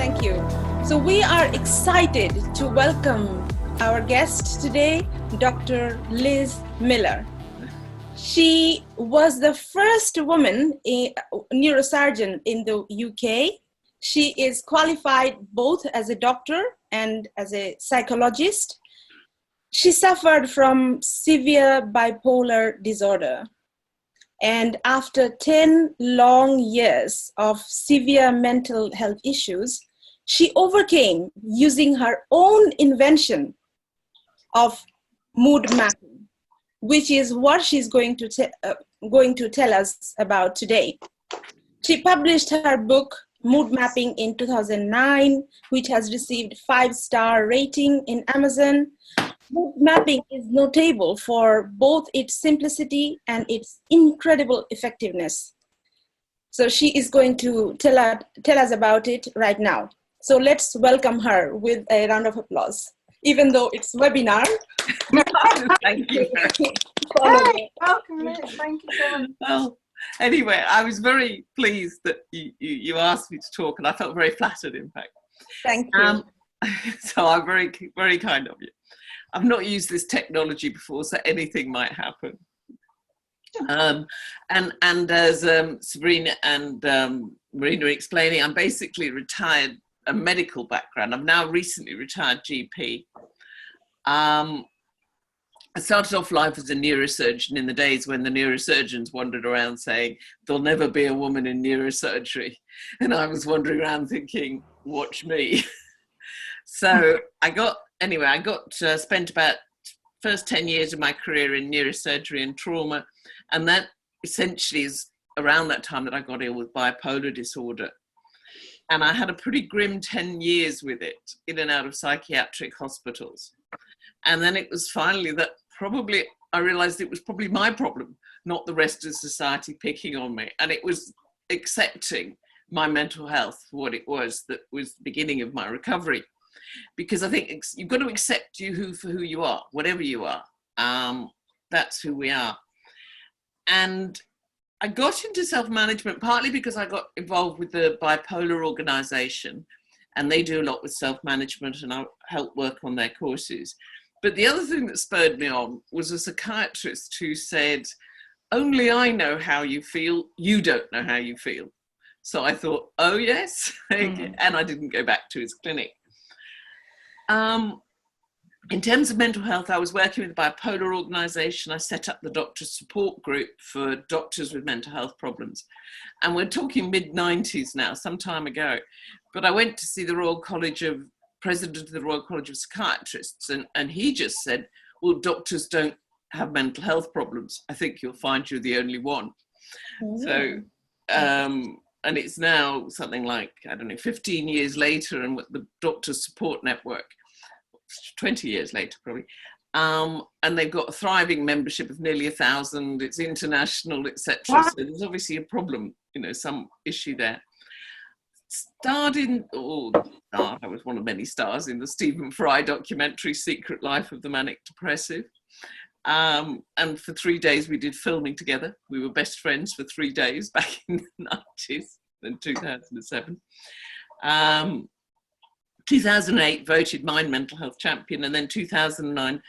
Thank you. So we are excited to welcome our guest today, Dr. Liz Miller. She was the first woman neurosurgeon in the UK. She is qualified both as a doctor and as a psychologist. She suffered from severe bipolar disorder. And after 10 long years of severe mental health issues, she overcame using her own invention of mood mapping, which is what she's going to tell us about today. She published her book, Mood Mapping, in 2009, which has received 5-star rating in Amazon. Mood mapping is notable for both its simplicity and its incredible effectiveness. So she is going to tell us about it right now. So let's welcome her with a round of applause, even though it's webinar. Thank you. Hi, welcome, Liz. Thank you so much. Well, anyway, I was very pleased that you asked me to talk, and I felt very flattered, in fact. Thank you. So I'm very, very kind of you. I've not used this technology before, so anything might happen. And as Sabrina and Marina are explaining, I'm basically retired, a medical background. I'm now recently retired GP. I started off life as a neurosurgeon in the days when the neurosurgeons wandered around saying, there'll never be a woman in neurosurgery. And I was wandering around thinking, watch me. So spent about first 10 years of my career in neurosurgery and trauma. And that essentially is around that time that I got ill with bipolar disorder. And I had a pretty grim 10 years with it, in and out of psychiatric hospitals. And then it was finally that I realized it was probably my problem, not the rest of society picking on me. And it was accepting my mental health for what it was that was the beginning of my recovery. Because I think you've got to accept for who you are, whatever you are. That's who we are. And I got into self-management partly because I got involved with the bipolar organization, and they do a lot with self-management, and I help work on their courses. But the other thing that spurred me on was a psychiatrist who said, only I know how you feel, you don't know how you feel. So I thought, oh yes, and I didn't go back to his clinic. In terms of mental health, I was working with the bipolar organization. I set up the doctor support group for doctors with mental health problems. And we're talking mid-90s now, some time ago. But I went to see the president of the Royal College of Psychiatrists, and he just said, well, doctors don't have mental health problems. I think you'll find you're the only one. So, and it's now something like, 15 years later, and with the Doctors Support Network, 20 years later probably, and they've got a thriving membership of nearly 1,000. It's international, etc. Wow. So there's obviously a problem, some issue there. I was one of many stars in the Stephen Fry documentary Secret Life of the Manic Depressive. And for 3 days we did filming together. We were best friends for 3 days back in the 90s, in 2007. 2008 voted mine mental health champion, and then 2009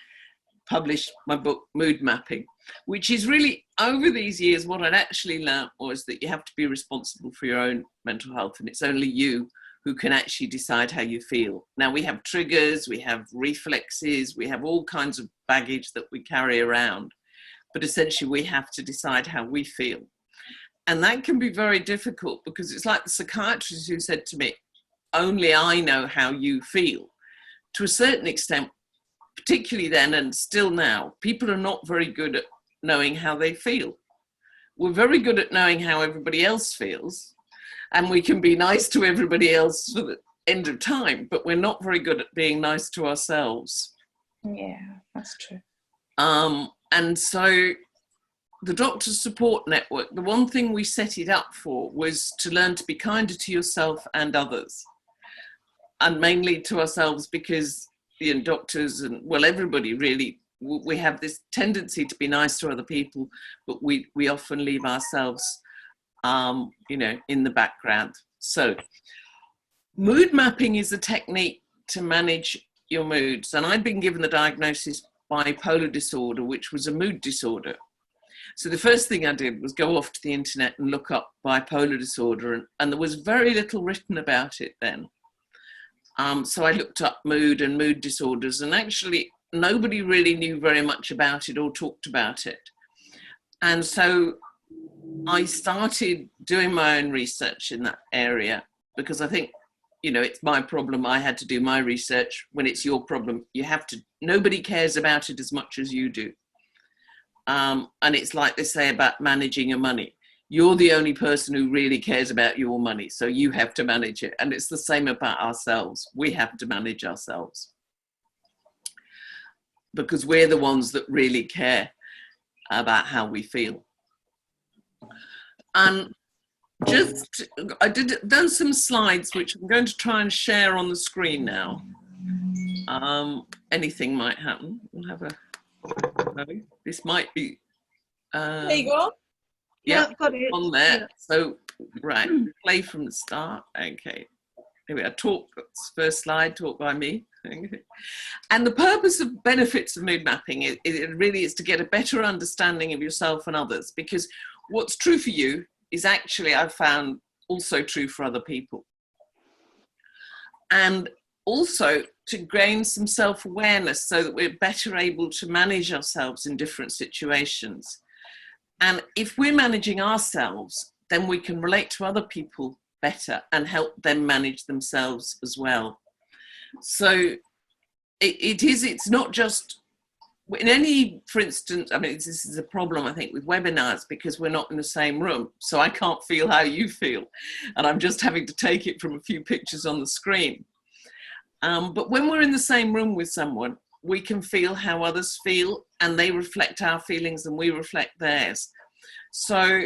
published my book Mood Mapping, which is really, over these years, what I'd actually learned was that you have to be responsible for your own mental health, and it's only you who can actually decide how you feel. Now, we have triggers, we have reflexes, we have all kinds of baggage that we carry around, but essentially we have to decide how we feel. And that can be very difficult, because it's like the psychiatrist who said to me, only I know how you feel. To a certain extent, particularly then and still now, people are not very good at knowing how they feel. We're very good at knowing how everybody else feels, and we can be nice to everybody else for the end of time, but we're not very good at being nice to ourselves. Yeah, that's true. And so the Doctors Support Network, the one thing we set it up for was to learn to be kinder to yourself and others. And mainly to ourselves, because doctors and, well, everybody really, we have this tendency to be nice to other people, but we often leave ourselves, in the background. So Mood mapping is a technique to manage your moods. And I'd been given the diagnosis bipolar disorder, which was a mood disorder. So the first thing I did was go off to the internet and look up bipolar disorder, and there was very little written about it then. So I looked up mood and mood disorders, and actually nobody really knew very much about it or talked about it. And so I started doing my own research in that area, because I think, you know, it's my problem. I had to do my research. When it's your problem, you have to, nobody cares about it as much as you do. And it's like they say about managing your money. You're the only person who really cares about your money, so you have to manage it. And it's the same about ourselves. We have to manage ourselves, because we're the ones that really care about how we feel. And I done some slides which I'm going to try and share on the screen now. Anything might happen. We'll have a, no, this might be. There you go. Yeah, got it. on there. Yeah. So, right, play from the start. Okay. Here we are. Talk, first slide, talk by me. And the purpose of benefits of mood mapping, it really is to get a better understanding of yourself and others, because what's true for you is actually, I've found, also true for other people. And also to gain some self-awareness so that we're better able to manage ourselves in different situations. And if we're managing ourselves, then we can relate to other people better and help them manage themselves as well. So it's not just in any, for instance, I mean, this is a problem, I think, with webinars, because we're not in the same room. So I can't feel how you feel. And I'm just having to take it from a few pictures on the screen. But when we're in the same room with someone, we can feel how others feel, and they reflect our feelings and we reflect theirs. So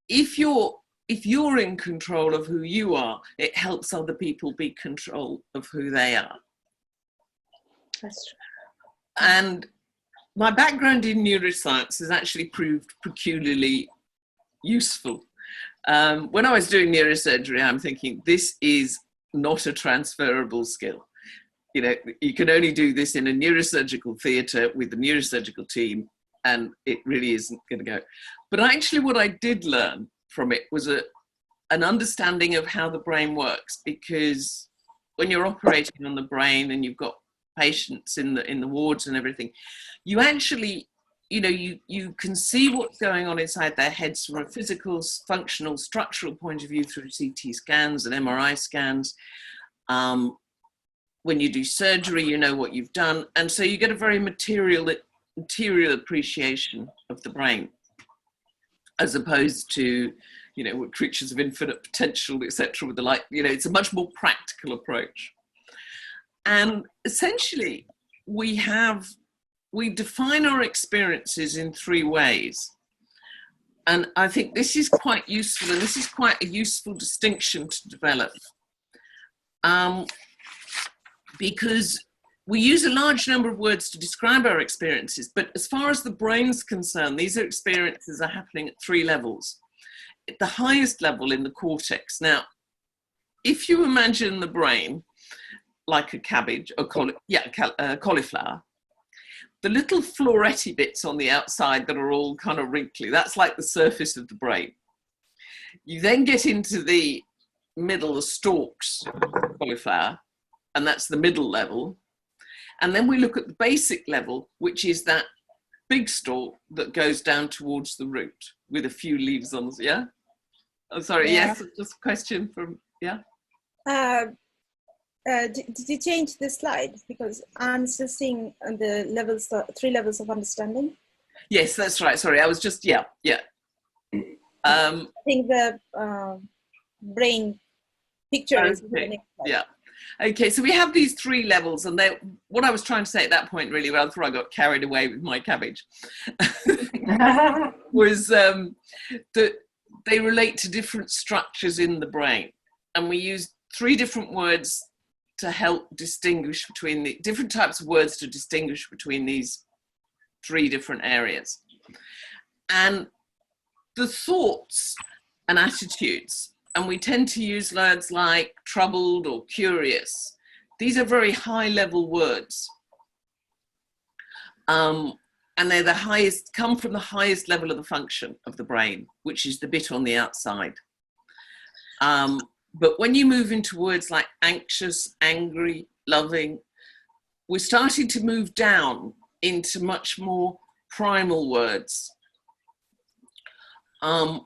if you're in control of who you are, it helps other people be in control of who they are. That's true. And my background in neuroscience has actually proved peculiarly useful. When I was doing neurosurgery, I'm thinking, this is not a transferable skill. You know, you can only do this in a neurosurgical theatre with the neurosurgical team, and it really isn't going to go. But actually what I did learn from it was an understanding of how the brain works, because when you're operating on the brain and you've got patients in the wards and everything, you actually, you know, you can see what's going on inside their heads from a physical, functional, structural point of view through CT scans and MRI scans. When you do surgery, you know what you've done. And so you get a very material appreciation of the brain, as opposed to, you know, creatures of infinite potential, etc. with the like, you know, it's a much more practical approach. And essentially, we define our experiences in three ways. And I think this is quite useful, and this is quite a useful distinction to develop. Because we use a large number of words to describe our experiences, but as far as the brain's concerned, these experiences are happening at three levels. At the highest level in the cortex. Now, if you imagine the brain like a cabbage, or cauliflower, the little floretty bits on the outside that are all kind of wrinkly, that's like the surface of the brain. You then get into the middle, the stalks of the cauliflower, and that's the middle level. And then we look at the basic level, which is that big stalk that goes down towards the root with a few leaves on, yeah? Oh, sorry, Yeah. yes, just a question from, yeah? Did you change the slide? Because I'm still seeing the levels, three levels of understanding. Yes, that's right. Sorry, I was just, yeah. I think the brain picture is the next slide. Yeah. Okay, so we have these three levels, and what I was trying to say at that point, really, well, before I got carried away with my cabbage, was that they relate to different structures in the brain. And we use three different words to help distinguish between the different types of words to distinguish between these three different areas. And the thoughts and attitudes and we tend to use words like troubled or curious. These are very high level words. And they're the highest, come from the highest level of the function of the brain, which is the bit on the outside. But when you move into words like anxious, angry, loving, we're starting to move down into much more primal words,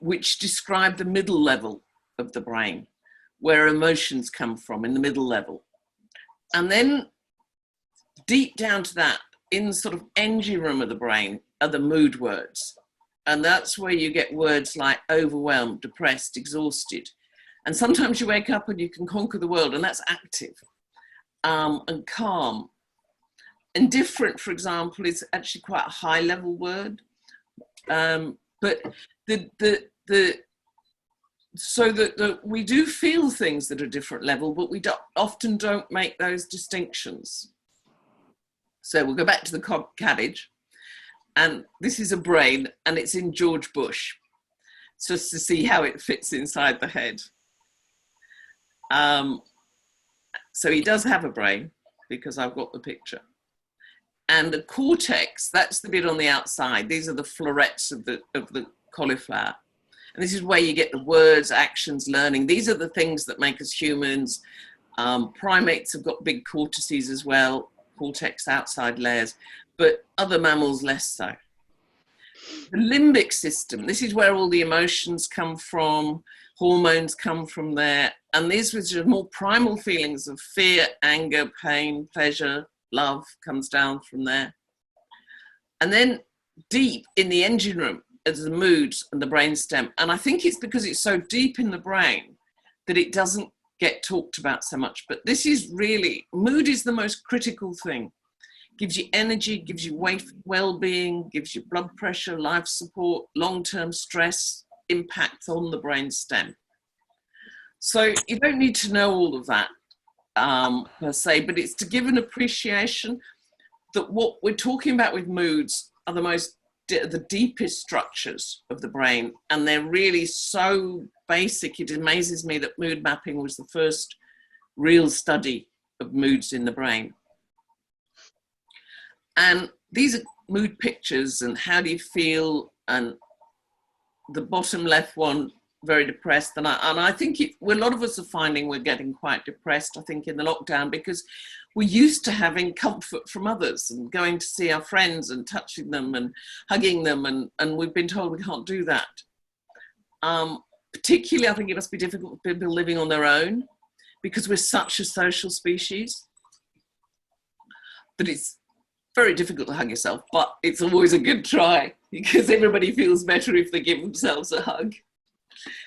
which describe the middle level of the brain, where emotions come from, in the middle level. And then deep down to that, in the sort of engine room of the brain, are the mood words. And that's where you get words like overwhelmed, depressed, exhausted. And sometimes you wake up and you can conquer the world, and that's active, and calm. Indifferent, for example, is actually quite a high level word. But so that we do feel things that are different level, but we often don't make those distinctions. So we'll go back to the cabbage, and this is a brain, and it's in George Bush, just to see how it fits inside the head. So he does have a brain, because I've got the picture. And the cortex, that's the bit on the outside. These are the florets of the cauliflower. And this is where you get the words, actions, learning. These are the things that make us humans. Primates have got big cortices as well, cortex outside layers, but other mammals less so. The limbic system, this is where all the emotions come from, hormones come from there. And these were more primal feelings of fear, anger, pain, pleasure, love comes down from there. And then deep in the engine room is the moods and the brainstem. And I think it's because it's so deep in the brain that it doesn't get talked about so much. But this is really, mood is the most critical thing. Gives you energy, gives you well-being, gives you blood pressure, life support, long-term stress, impact on the brainstem. So you don't need to know all of that per se, but it's to give an appreciation that what we're talking about with moods are the deepest structures of the brain, and they're really so basic. It amazes me that mood mapping was the first real study of moods in the brain. And these are mood pictures, and how do you feel? And the bottom left one, very depressed. And I think a lot of us are finding we're getting quite depressed, I think, in the lockdown, because we're used to having comfort from others and going to see our friends and touching them and hugging them. And we've been told we can't do that. Particularly, I think it must be difficult for people living on their own, because we're such a social species that it's very difficult to hug yourself, but it's always a good try, because everybody feels better if they give themselves a hug.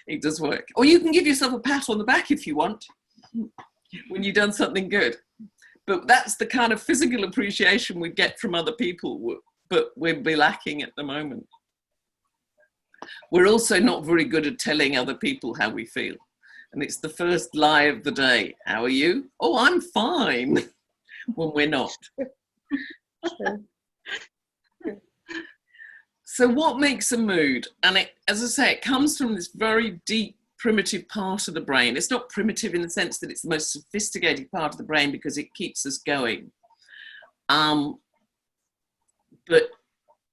It does work. Or you can give yourself a pat on the back if you want, when you've done something good. But that's the kind of physical appreciation we get from other people, but we'll be lacking at the moment. We're also not very good at telling other people how we feel. And it's the first lie of the day. How are you? Oh, I'm fine, when we're not. So what makes a mood? And it, as I say, it comes from this very deep, primitive part of the brain. It's not primitive in the sense that it's the most sophisticated part of the brain, because it keeps us going. But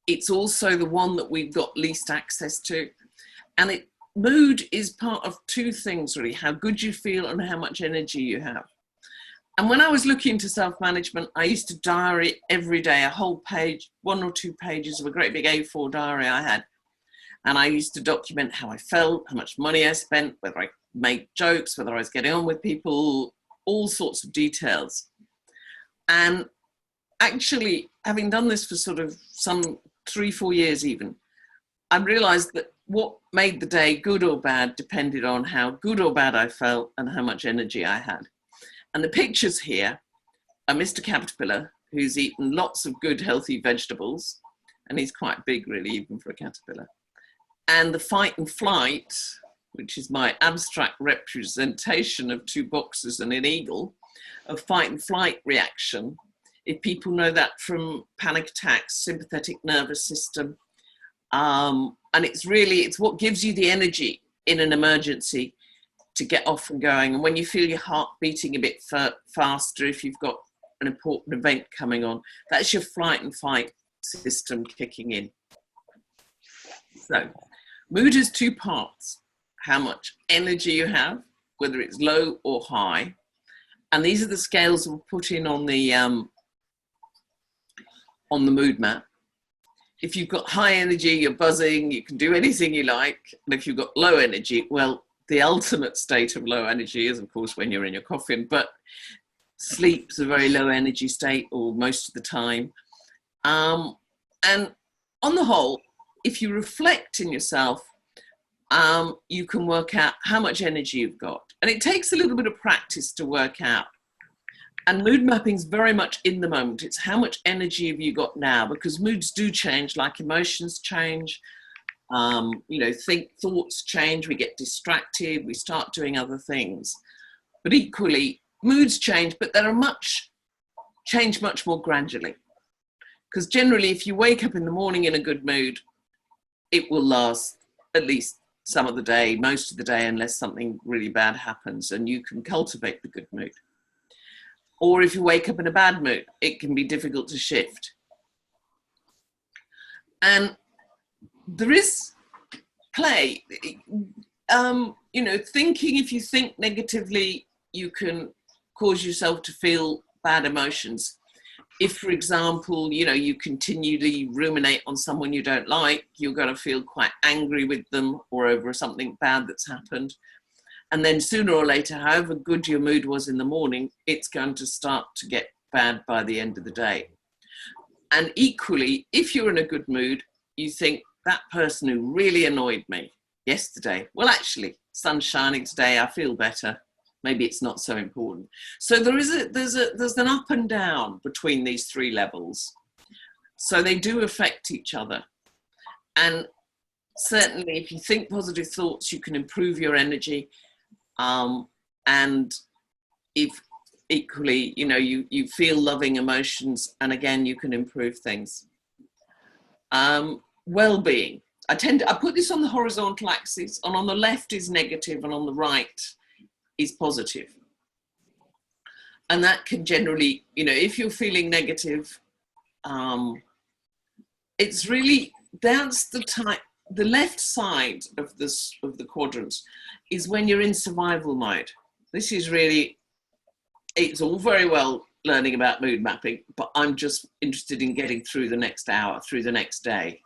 it's also the one that we've got least access to. And mood is part of two things, really: how good you feel and how much energy you have. And when I was looking into self-management, I used to diary every day, a whole page, 1 or 2 pages of a great big A4 diary I had. And I used to document how I felt, how much money I spent, whether I made jokes, whether I was getting on with people, all sorts of details. And actually, having done this for sort of some 3-4 years even, I realized that what made the day good or bad depended on how good or bad I felt and how much energy I had. And the pictures here are Mr. Caterpillar, who's eaten lots of good, healthy vegetables. And he's quite big, really, even for a caterpillar. And the fight and flight, which is my abstract representation of 2 boxers and an eagle, of fight and flight reaction. If people know that from panic attacks, sympathetic nervous system. And it's what gives you the energy in an emergency. to get off and going. And when you feel your heart beating a bit faster, if you've got an important event coming on, that's your flight and fight system kicking in. So mood is two parts: how much energy you have, whether it's low or high. And these are the scales we'll put in on the mood map. If you've got high energy, you're buzzing, you can do anything you like. And if you've got low energy, well, the ultimate state of low energy is, of course, when you're in your coffin, but sleep's a very low energy state, or most of the time. And on the whole, if you reflect in yourself, you can work out how much energy you've got. And it takes a little bit of practice to work out. And mood mapping is very much in the moment. It's how much energy have you got now, because moods do change, like emotions change. Thoughts change, we get distracted, we start doing other things. But equally, moods change, but they're change much more gradually. Because generally, if you wake up in the morning in a good mood, it will last at least some of the day, most of the day, unless something really bad happens, and you can cultivate the good mood. Or if you wake up in a bad mood, it can be difficult to shift. And there is play. Thinking, if you think negatively, you can cause yourself to feel bad emotions. If, for example, you continually ruminate on someone you don't like, you're going to feel quite angry with them or over something bad that's happened. And then sooner or later, however good your mood was in the morning, it's going to start to get bad by the end of the day. And equally, if you're in a good mood, you think, that person who really annoyed me yesterday, well, actually, sun's shining today, I feel better. Maybe it's not so important. So there's an up and down between these three levels. So they do affect each other. And certainly, if you think positive thoughts, you can improve your energy. And if equally, you feel loving emotions, and again, you can improve things. Well-being. I put this on the horizontal axis, and on the left is negative, and on the right is positive. And that can generally, if you're feeling negative, it's really, that's the type. The left side of the quadrants is when you're in survival mode. This is really, it's all very well learning about mood mapping, but I'm just interested in getting through the next hour, through the next day.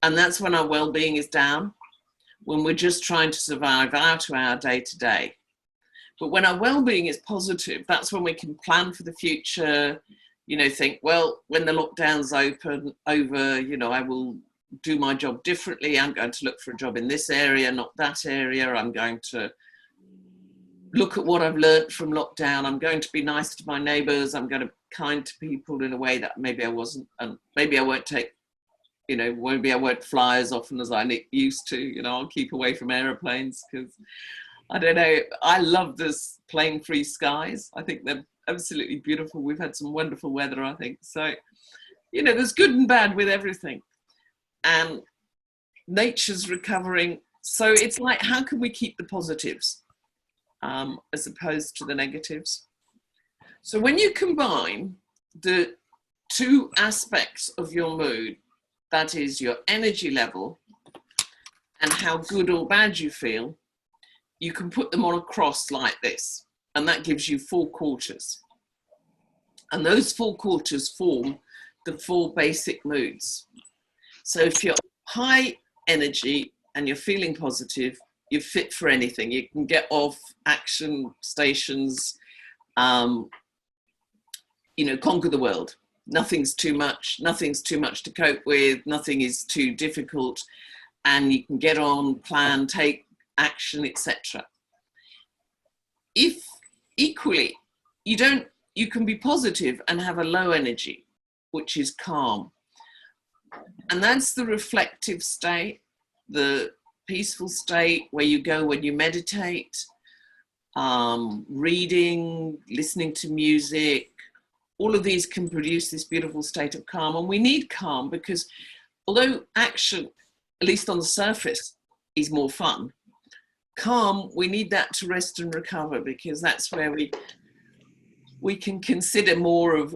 And that's when our well-being is down, when we're just trying to survive out to our day to day. But when our well-being is positive, that's when we can plan for the future, think, well, when the lockdown's over, I will do my job differently. I'm going to look for a job in this area, not that area. I'm going to look at what I've learned from lockdown. I'm going to be nice to my neighbours. I'm going to be kind to people in a way that maybe I wasn't. And maybe I won't take, maybe I won't fly as often as I used to. I'll keep away from aeroplanes because, I don't know, I love this plane-free skies. I think they're absolutely beautiful. We've had some wonderful weather, I think. So, there's good and bad with everything. And nature's recovering. So it's like, how can we keep the positives as opposed to the negatives? So when you combine the two aspects of your mood, that is your energy level and how good or bad you feel, you can put them on a cross like this. And that gives you 4 quarters. And those 4 quarters form the 4 basic moods. So if you're high energy and you're feeling positive, you're fit for anything. You can get off action stations, conquer the world. Nothing's too much to cope with, nothing is too difficult, and you can get on, plan, take action, etc. If equally, you can be positive and have a low energy, which is calm. And that's the reflective state, the peaceful state where you go when you meditate, reading, listening to music. All of these can produce this beautiful state of calm. And we need calm because although action, at least on the surface, is more fun, calm, we need that to rest and recover, because that's where we can consider more of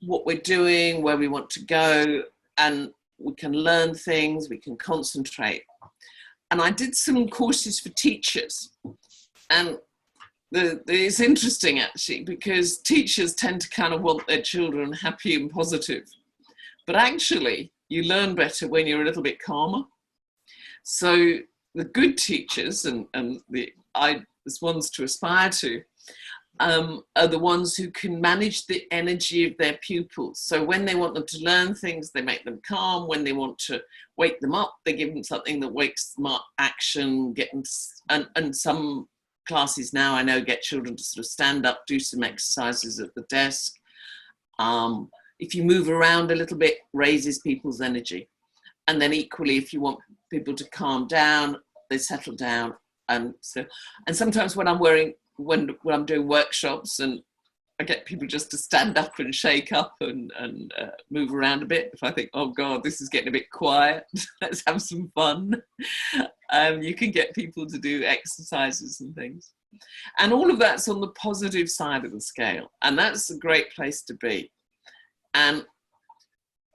what we're doing, where we want to go, and we can learn things, we can concentrate. And I did some courses for teachers, and it's interesting actually, because teachers tend to kind of want their children happy and positive, but actually you learn better when you're a little bit calmer. So the good teachers and the ones to aspire to are the ones who can manage the energy of their pupils. So when they want them to learn things, they make them calm. When they want to wake them up, they give them something that wakes them up, action, and some classes now I know get children to sort of stand up, do some exercises at the desk. If you move around a little bit, raises people's energy. And then equally, if you want people to calm down, they settle down. And sometimes when I'm doing workshops and I get people just to stand up and shake up and move around a bit, if I think, oh God, this is getting a bit quiet, let's have some fun. You can get people to do exercises and things. And all of that's on the positive side of the scale. And that's a great place to be. And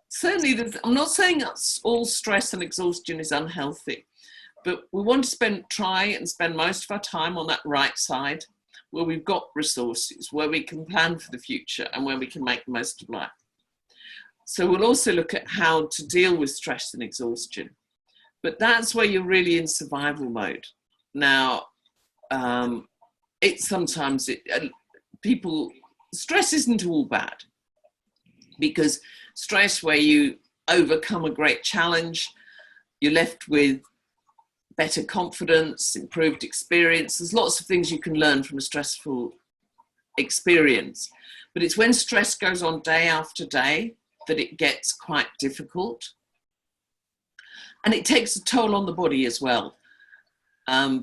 certainly, I'm not saying all stress and exhaustion is unhealthy, but we want to try and spend most of our time on that right side, where we've got resources, where we can plan for the future and where we can make the most of life. So we'll also look at how to deal with stress and exhaustion, but that's where you're really in survival mode. Now, stress isn't all bad, because stress where you overcome a great challenge, you're left with better confidence, improved experience. There's lots of things you can learn from a stressful experience. But it's when stress goes on day after day that it gets quite difficult. And it takes a toll on the body as well,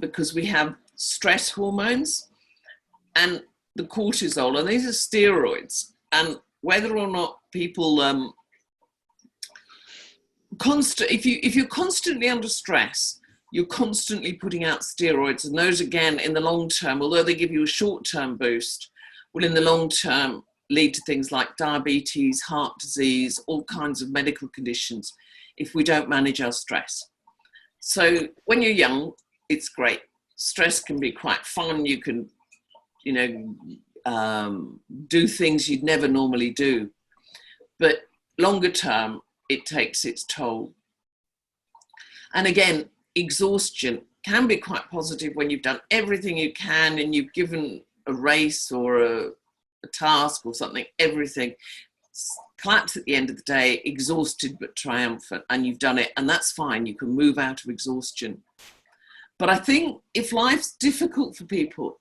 because we have stress hormones and the cortisol, and these are steroids. And whether or not people, if you're constantly under stress, you're constantly putting out steroids, and those again in the long term, although they give you a short-term boost, will in the long term lead to things like diabetes, heart disease, all kinds of medical conditions if we don't manage our stress. So when you're young, it's great. Stress can be quite fun. You can, do things you'd never normally do. But longer term, it takes its toll. And again, exhaustion can be quite positive when you've done everything you can and you've given a race or a task or something, everything. Collapse at the end of the day, exhausted but triumphant, and you've done it, and that's fine. You can move out of exhaustion. But I think if life's difficult for people,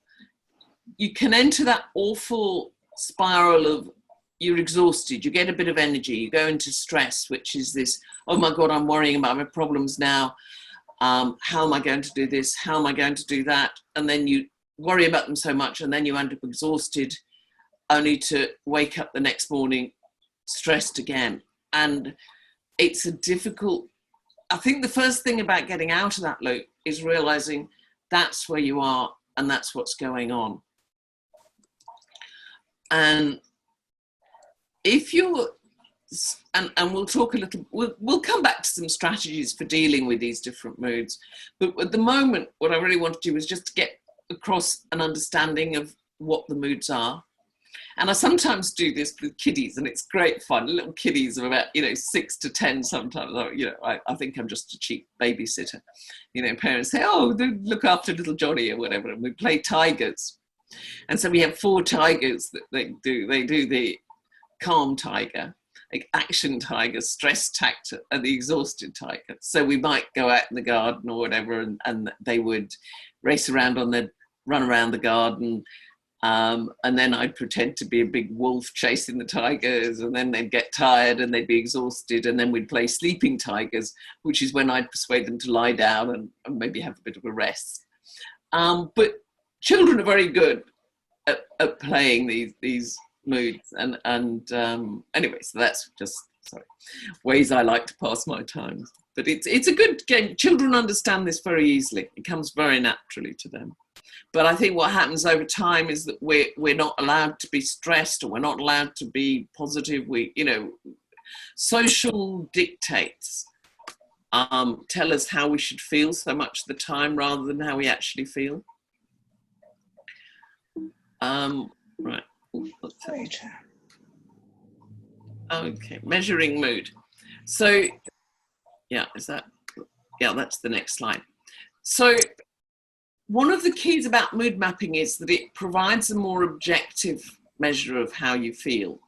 you can enter that awful spiral of you're exhausted, you get a bit of energy, you go into stress, which is this, oh my God, I'm worrying about my problems now. How am I going to do this? How am I going to do that? And then you worry about them so much, and then you end up exhausted, only to wake up the next morning stressed again. And it's a difficult, I think the first thing about getting out of that loop is realizing that's where you are and that's what's going on. And if you're, and we'll talk a little, we'll come back to some strategies for dealing with these different moods. But at the moment, what I really want to do is just to get across an understanding of what the moods are. And I sometimes do this with kiddies, and it's great fun. Little kiddies of about, 6 to 10 sometimes. I think I'm just a cheap babysitter. Parents say, oh, look after little Johnny or whatever. And we play tigers. And so we have 4 tigers that they do. They do the calm tiger, like action tiger, stress tiger, and the exhausted tiger. So we might go out in the garden or whatever, and they would race around run around the garden. And then I'd pretend to be a big wolf chasing the tigers, and then they'd get tired and they'd be exhausted, and then we'd play sleeping tigers, which is when I'd persuade them to lie down and maybe have a bit of a rest. But children are very good at playing these moods, and anyway, so that's just ways I like to pass my time. But it's a good game. Children understand this very easily. It comes very naturally to them. But I think what happens over time is that we're not allowed to be stressed, or we're not allowed to be positive. Social dictates tell us how we should feel so much of the time rather than how we actually feel. Right. Okay, measuring mood. So, that's the next slide. So, one of the keys about mood mapping is that it provides a more objective measure of how you feel.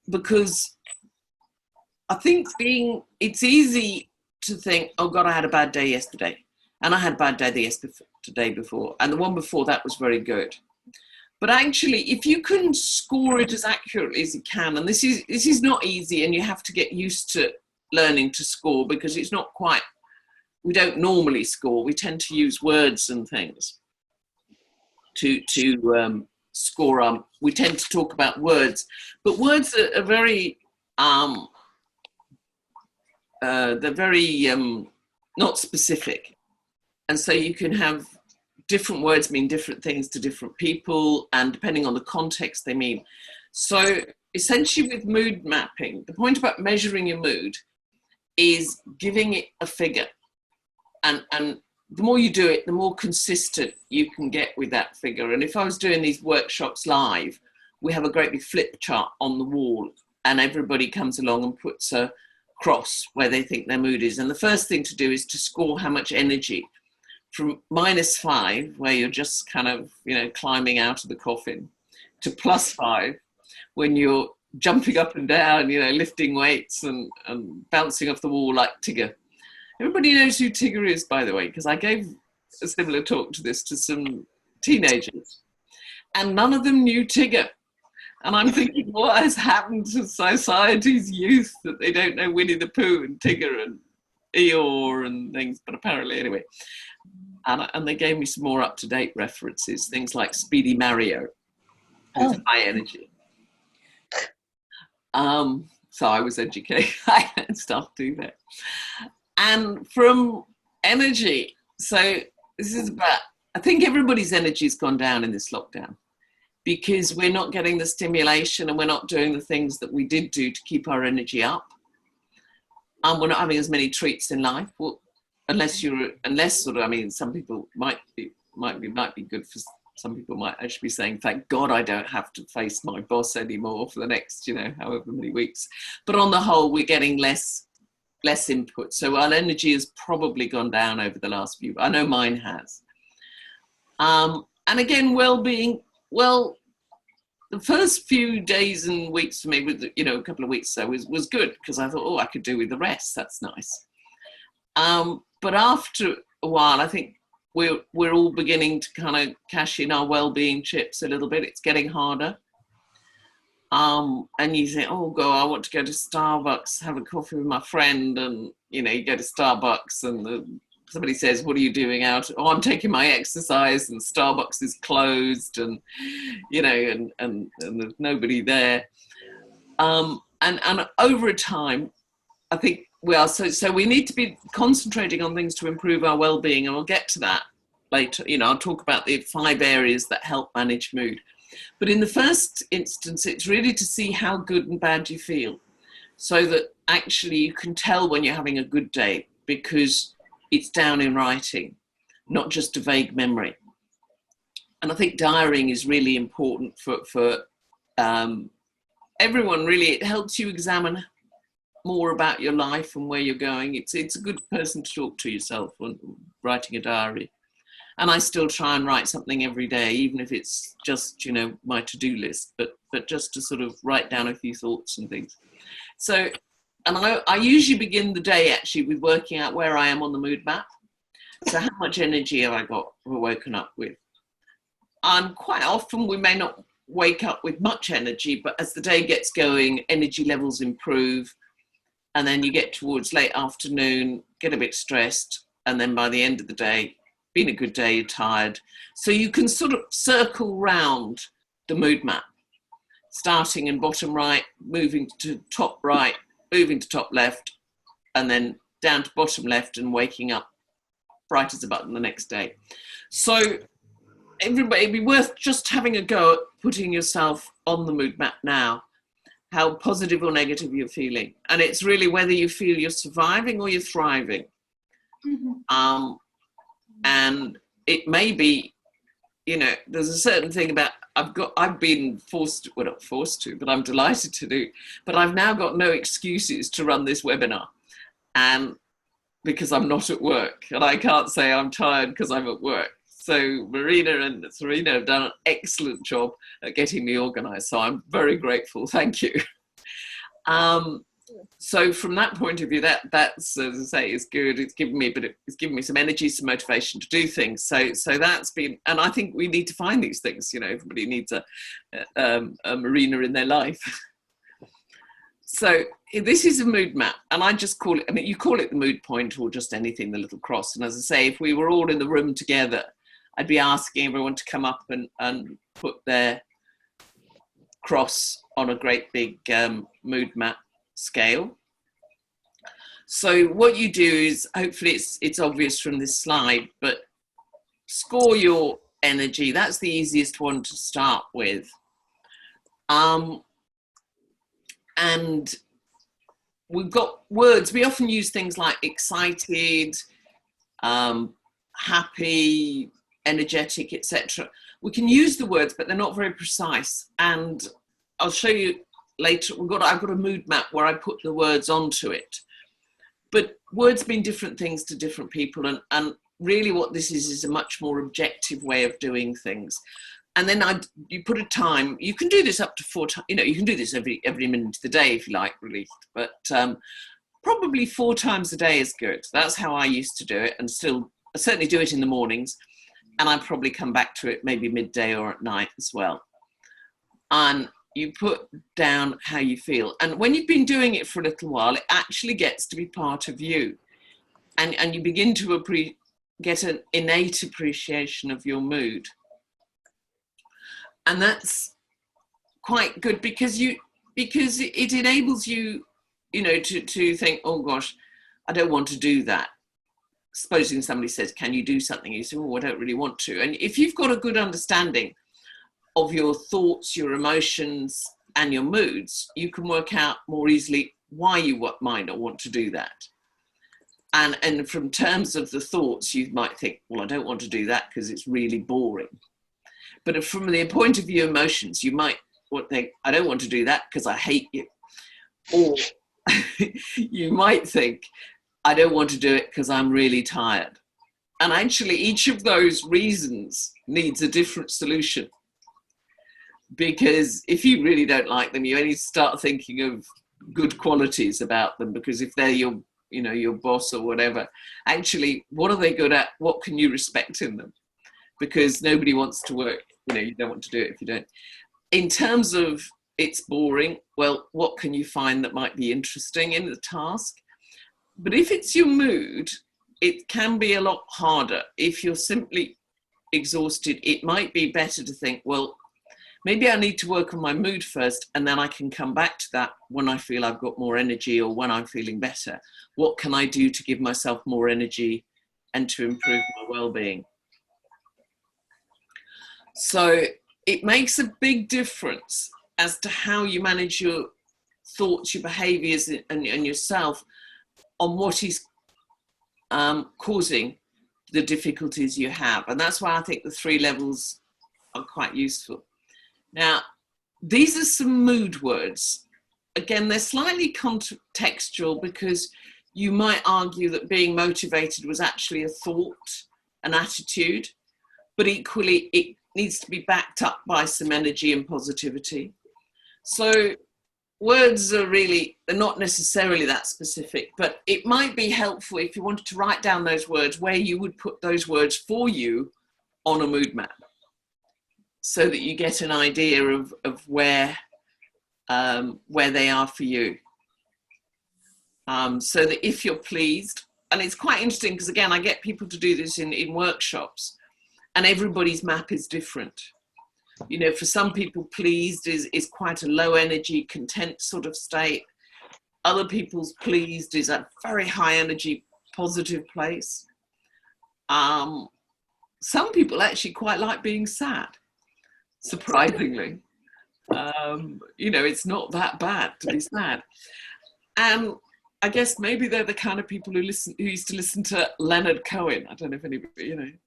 Because I think it's easy to think, oh God, I had a bad day yesterday. And I had a bad day the day before. And the one before that was very good. But actually, if you can score it as accurately as you can, and this is not easy, and you have to get used to learning to score, because it's not quite, we don't normally score. We tend to use words and things to score. We tend to talk about words, but words are very, they're very not specific. And so you can have different words mean different things to different people, and depending on the context they mean. So essentially with mood mapping, the point about measuring your mood is giving it a figure. And the more you do it, the more consistent you can get with that figure. And if I was doing these workshops live, we have a great big flip chart on the wall, and everybody comes along and puts a cross where they think their mood is. And the first thing to do is to score how much energy, from -5, where you're just kind of, climbing out of the coffin, to +5, when you're jumping up and down, lifting weights and bouncing off the wall like Tigger. Everybody knows who Tigger is, by the way, because I gave a similar talk to this to some teenagers, and none of them knew Tigger. And I'm thinking, what has happened to society's youth that they don't know Winnie the Pooh and Tigger and Eeyore and things? But apparently, anyway. And they gave me some more up-to-date references, things like Speedy Mario, who's high energy. So I was educated. I had stuff to do that. And from energy, so this is about, I think everybody's energy's gone down in this lockdown, because we're not getting the stimulation, and we're not doing the things that we did do to keep our energy up. We're not having as many treats in life. Well, some people might be good for, some people might actually be saying, thank God I don't have to face my boss anymore for the next, however many weeks. But on the whole, we're getting less input. So our energy has probably gone down over the last few, I know mine has. And again, well-being, the first few days and weeks for me, with a couple of weeks so, was good, because I thought, I could do with the rest, that's nice. But after a while, I think we're all beginning to kind of cash in our well-being chips a little bit. It's getting harder. And you think, oh God, I want to go to Starbucks, have a coffee with my friend, and you go to Starbucks, and somebody says, what are you doing out? Oh, I'm taking my exercise, and Starbucks is closed, and and there's nobody there. And over a time, I think so we need to be concentrating on things to improve our well-being, and we'll get to that later. I'll talk about the 5 areas that help manage mood. But in the first instance, it's really to see how good and bad you feel, so that actually you can tell when you're having a good day, because it's down in writing, not just a vague memory. And I think diarying is really important for everyone, really. It helps you examine more about your life and where you're going. It's a good person to talk to yourself when writing a diary. And I still try and write something every day, even if it's just, my to-do list, but just to sort of write down a few thoughts and things. So, and I usually begin the day actually with working out where I am on the mood map. So how much energy have I got woken up with? And quite often we may not wake up with much energy, but as the day gets going, energy levels improve. And then you get towards late afternoon, get a bit stressed. And then by the end of the day, been a good day, you're tired. So you can sort of circle round the mood map, starting in bottom right, moving to top right, moving to top left, and then down to bottom left and waking up bright as a button the next day. So everybody, it'd be worth just having a go at putting yourself on the mood map now, how positive or negative you're feeling. And it's really whether you feel you're surviving or you're thriving. Mm-hmm. And it may be, you know, there's a certain thing about, I've been forced, well, not forced to, but I'm delighted to do, but I've now got no excuses to run this webinar. And because I'm not at work, and I can't say I'm tired because I'm at work. So Marina and Serena have done an excellent job at getting me organised. So I'm very grateful. Thank you. So from that point of view, that's, as I say, is good. It's given me some energy, some motivation to do things. So that's been, and I think we need to find these things. You know, everybody needs a Marina in their life. So this is a mood map, and I just call it, I mean, you call it the mood point or just anything, the little cross. And as I say, if we were all in the room together, I'd be asking everyone to come up and put their cross on a great big mood map scale. So what you do is, hopefully it's obvious from this slide, but score your energy. That's the easiest one to start with. And we've got words. We often use things like excited, happy, energetic, etc. We can use the words, but they're not very precise. And I'll show you later. I've got a mood map where I put the words onto it. But words mean different things to different people. And really what this is a much more objective way of doing things. And then you put a time. You can do this up to 4 times. You know, you can do this every minute of the day if you like, really. But probably 4 times a day is good. That's how I used to do it, and still I certainly do it in the mornings. And I probably come back to it maybe midday or at night as well. And you put down how you feel. And when you've been doing it for a little while, it actually gets to be part of you. And you begin to get an innate appreciation of your mood. And that's quite good because it enables you, you know, to think, oh gosh, I don't want to do that. Supposing somebody says, can you do something? You say, oh, I don't really want to. And if you've got a good understanding of your thoughts, your emotions, and your moods, you can work out more easily why you might not want to do that. And from terms of the thoughts, you might think, well, I don't want to do that because it's really boring. But from the point of view of emotions, you might think, I don't want to do that because I hate you. Or you might think, I don't want to do it because I'm really tired. And actually, each of those reasons needs a different solution. Because if you really don't like them, you only start thinking of good qualities about them. Because if they're your boss or whatever, actually, what are they good at? What can you respect in them? Because nobody wants to work. You know, you don't want to do it if you don't. In terms of it's boring, well, what can you find that might be interesting in the task? But if it's your mood, it can be a lot harder. If you're simply exhausted, it might be better to think, well, maybe I need to work on my mood first, and then I can come back to that when I feel I've got more energy or when I'm feeling better. What can I do to give myself more energy and to improve my well-being? So it makes a big difference as to how you manage your thoughts, your behaviours and yourself on what is causing the difficulties you have. And that's why I think the 3 levels are quite useful. Now, these are some mood words. Again, they're slightly contextual because you might argue that being motivated was actually a thought, an attitude, but equally it needs to be backed up by some energy and positivity. So words are really, they're not necessarily that specific, but it might be helpful if you wanted to write down those words where you would put those words for you on a mood map, so that you get an idea of where they are for you. So that if you're pleased, and it's quite interesting because again, I get people to do this in workshops, and everybody's map is different. You know, for some people, pleased is quite a low energy, content sort of state. other people's pleased is a very high energy, positive place. Some people actually quite like being sad, surprisingly. It's not that bad to be sad. And I guess maybe they're the kind of people who used to listen to Leonard Cohen. I don't know if anybody,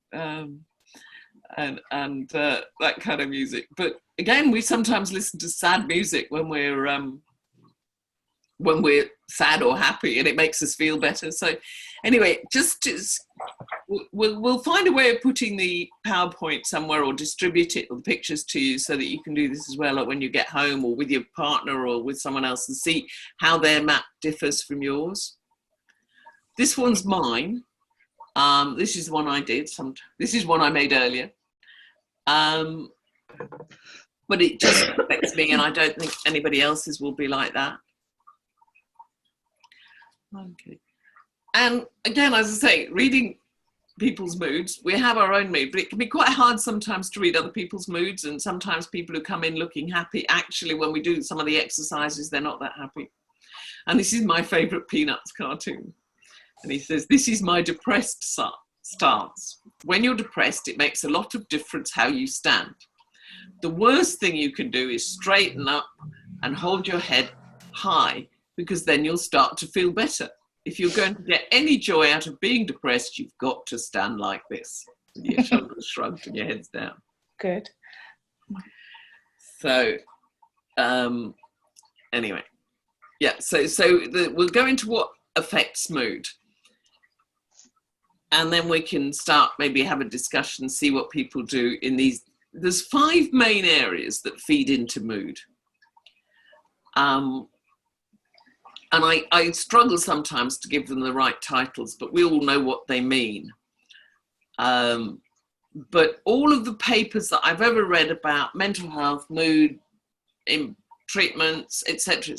and that kind of music. But again, we sometimes listen to sad music when we're sad or happy, and it makes us feel better. So anyway, we'll find a way of putting the PowerPoint somewhere or distribute it or the pictures to you so that you can do this as well, like when you get home or with your partner or with someone else, and see how their map differs from yours. This one's mine. This is the one I did. This is one I made earlier. But it just affects me, and I don't think anybody else's will be like that. Okay. And again, as I say, reading people's moods, we have our own mood, but it can be quite hard sometimes to read other people's moods, and sometimes people who come in looking happy, actually when we do some of the exercises, they're not that happy. And this is my favourite Peanuts cartoon. And he says, "This is my depressed stance. When you're depressed, it makes a lot of difference how you stand. The worst thing you can do is straighten up and hold your head high, because then you'll start to feel better. If you're going to get any joy out of being depressed, you've got to stand like this. With your shoulders shrugged and your head's down." Good. So, anyway, yeah. So we'll go into what affects mood, and then we can start maybe have a discussion, see what people do in these. There's 5 main areas that feed into mood. And I struggle sometimes to give them the right titles, but we all know what they mean. But all of the papers that I've ever read about mental health, mood, in treatments, etc.,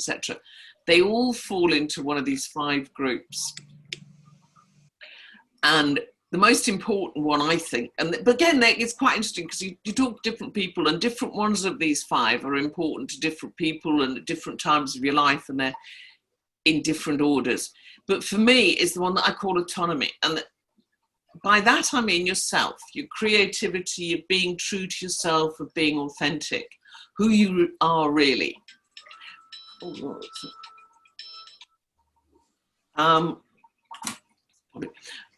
they all fall into one of these 5 groups. And the most important one, I think, but again, it's quite interesting because you talk to different people, and different ones of these 5 are important to different people and at different times of your life, and they're in different orders. But for me, it's the one that I call autonomy. And by that, I mean yourself, your creativity, of being true to yourself, of being authentic, who you are really.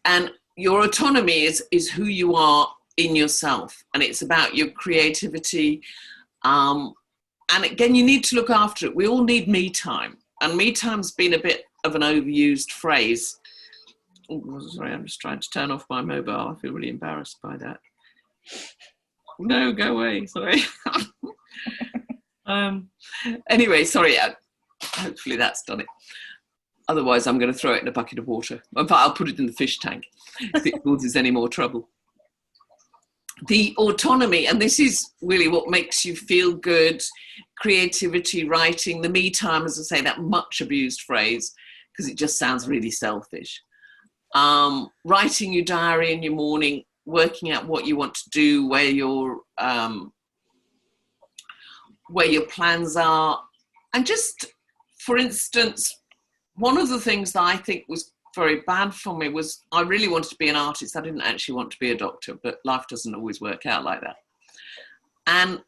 And your autonomy is who you are in yourself. And it's about your creativity. And again, you need to look after it. We all need me time. And me time's been a bit of an overused phrase. Oh, sorry, I'm just trying to turn off my mobile. I feel really embarrassed by that. No, go away, sorry. Anyway, sorry, hopefully that's done it. Otherwise, I'm going to throw it in a bucket of water. In fact, I'll put it in the fish tank if it causes any more trouble. The autonomy, and this is really what makes you feel good, creativity, writing, the me time, as I say, that much abused phrase, because it just sounds really selfish. Writing your diary in your morning, working out what you want to do, where your plans are. And just, for instance, one of the things that I think was very bad for me was I really wanted to be an artist. I didn't actually want to be a doctor, but life doesn't always work out like that. And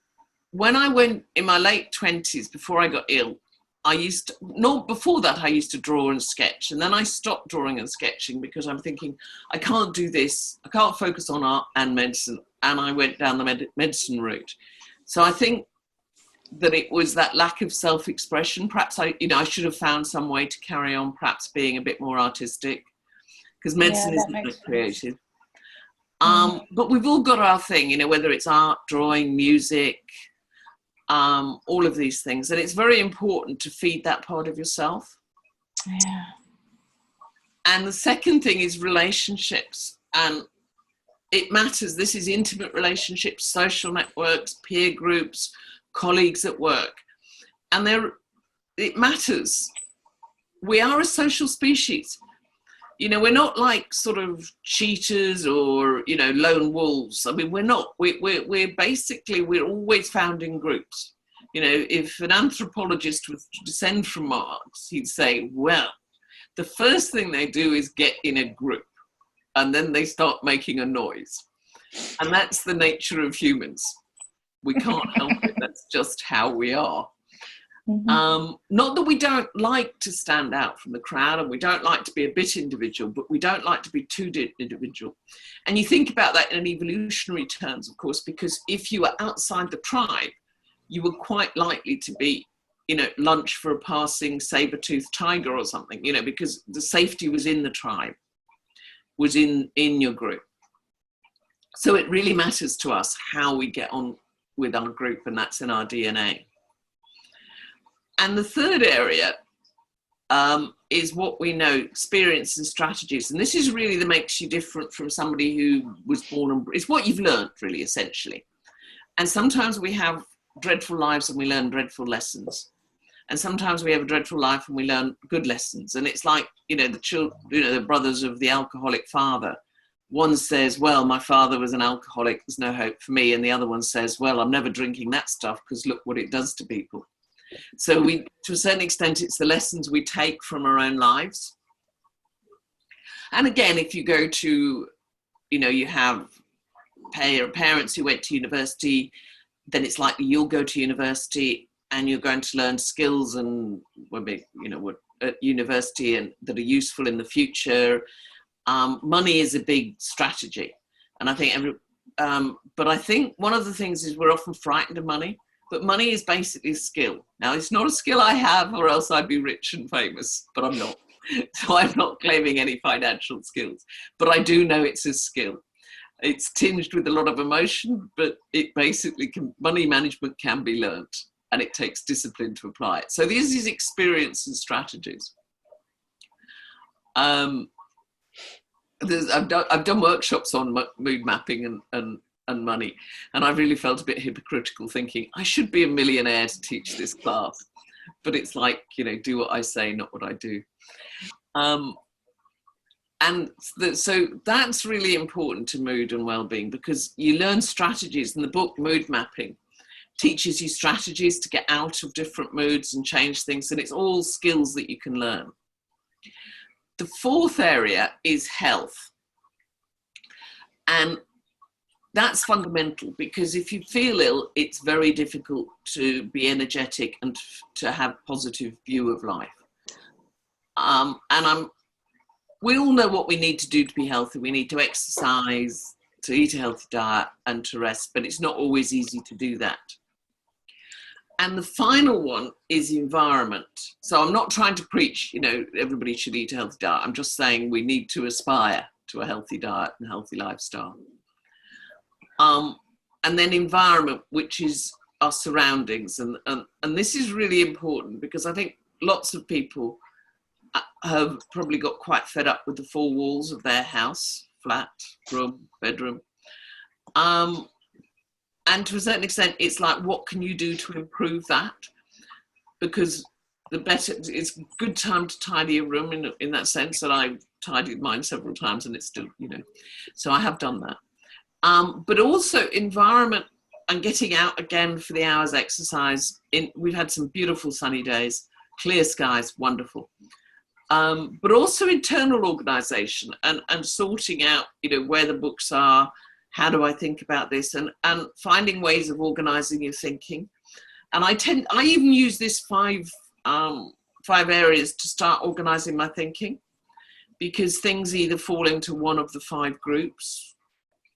when I went in my late 20s, before I got ill, I used to draw and sketch. And then I stopped drawing and sketching because I'm thinking, I can't do this. I can't focus on art and medicine. And I went down the medicine route. So I think that it was that lack of self-expression. Perhaps I should have found some way to carry on, perhaps being a bit more artistic, because medicine isn't that creative. But we've all got our thing, whether it's art, drawing, music, all of these things. And it's very important to feed that part of yourself. Yeah. And the second thing is relationships. And it matters. This is intimate relationships, social networks, peer groups, colleagues at work. And it matters. We are a social species. We're not like sort of cheaters or, lone wolves. I mean, we're not. We're basically, we're always found in groups. You know, if an anthropologist was to descend from Marx, he'd say, well, the first thing they do is get in a group, and then they start making a noise. And that's the nature of humans. We can't help it. That's just how we are. Not that we don't like to stand out from the crowd, and we don't like to be a bit individual, but we don't like to be too individual. And you think about that in an evolutionary terms, of course, because if you were outside the tribe, you were quite likely to be, you know, lunch for a passing saber-toothed tiger or something, you know, because the safety was in the tribe, was in your group. So it really matters to us how we get on with our group, and that's in our DNA. And the third area is what we know, experience and strategies. And this is really that makes you different from somebody who was born and it's what you've learned, really, essentially. And sometimes we have dreadful lives and we learn dreadful lessons. And sometimes we have a dreadful life and we learn good lessons. And it's like, you know, the brothers of the alcoholic father. One says, well, my father was an alcoholic, there's no hope for me. And the other one says, well, I'm never drinking that stuff because look what it does to people. So we, to a certain extent, it's the lessons we take from our own lives. And again, if you go to, you know, you have parents who went to university, then it's likely you'll go to university and you're going to learn skills and, you know, at university and that are useful in the future. Money is a big strategy. And I think but I think one of the things is we're often frightened of money, but money is basically a skill. Now, it's not a skill I have or else I'd be rich and famous, but I'm not. So I'm not claiming any financial skills, but I do know it's a skill. It's tinged with a lot of emotion, but it basically money management can be learnt, and it takes discipline to apply it. So these is experience and strategies. I've done workshops on mood mapping and money, and I really felt a bit hypocritical thinking I should be a millionaire to teach this class, but it's like, you know, do what I say, not what I do. So that's really important to mood and well-being, because you learn strategies, and the book Mood Mapping teaches you strategies to get out of different moods and change things, and it's all skills that you can learn. The fourth area is health. And that's fundamental, because if you feel ill, it's very difficult to be energetic and to have a positive view of life. We all know what we need to do to be healthy. We need to exercise, to eat a healthy diet, and to rest, but it's not always easy to do that. And the final one is environment. So I'm not trying to preach, you know, everybody should eat a healthy diet. I'm just saying we need to aspire to a healthy diet and healthy lifestyle. And then environment, which is our surroundings. And this is really important, because I think lots of people have probably got quite fed up with the four walls of their house, flat, room, bedroom. And to a certain extent, it's like, what can you do to improve that? Because it's a good time to tidy a room in that sense, that I've tidied mine several times and it's still, you know, so I have done that. But also environment and getting out again for the hours exercise. We've had some beautiful sunny days, clear skies, wonderful. But also internal organisation and sorting out, you know, where the books are, how do I think about this, and finding ways of organising your thinking. And I even use this five areas to start organising my thinking, because things either fall into one of the 5 groups.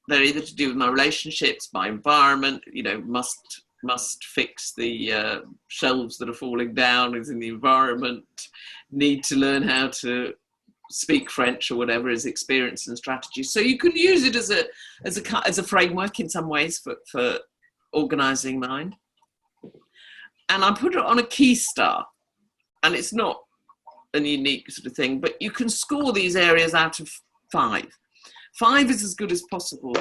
They're either to do with my relationships, my environment, you know, must fix the shelves that are falling down is in the environment, need to learn how to speak French or whatever is experience and strategy. So you can use it as a framework in some ways for organising mind. And I put it on a key star, and it's not a unique sort of thing, but you can score these areas out of 5. 5 is as good as possible,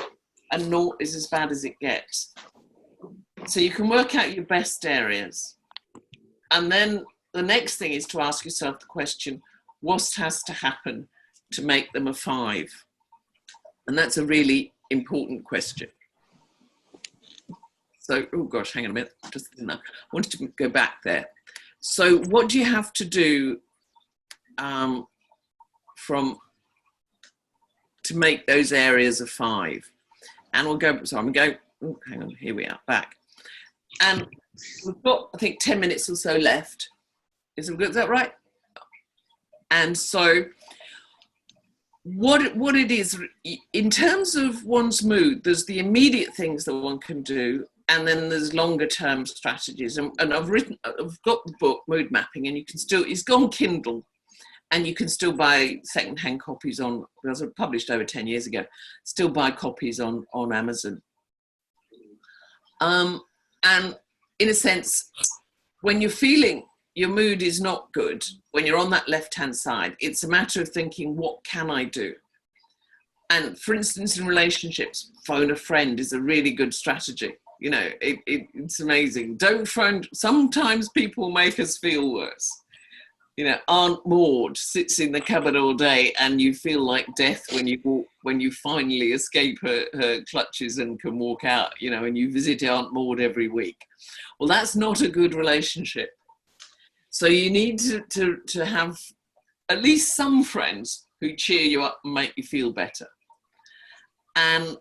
and 0 is as bad as it gets. So you can work out your best areas. And then the next thing is to ask yourself the question, what has to happen to make them a 5? And that's a really important question. So, oh gosh, hang on a minute. I wanted to go back there. So what do you have to do to make those areas a 5? And we'll go, so I'm going, oh, hang on, here we are, back. And we've got, I think, 10 minutes or so left. Is that right? And so what it is, in terms of one's mood, there's the immediate things that one can do, and then there's longer term strategies. And I've got the book, Mood Mapping, and it's gone Kindle, and you can still buy secondhand copies on, because it was published over 10 years ago, still buy copies on Amazon. And in a sense, when you're feeling your mood is not good, when you're on that left-hand side, it's a matter of thinking, what can I do? And for instance, in relationships, phone a friend is a really good strategy. You know, it's amazing. Don't phone, sometimes people make us feel worse. You know, Aunt Maud sits in the cupboard all day and you feel like death when you finally escape her clutches and can walk out, you know, and you visit Aunt Maud every week. Well, that's not a good relationship. So you need to have at least some friends who cheer you up and make you feel better. And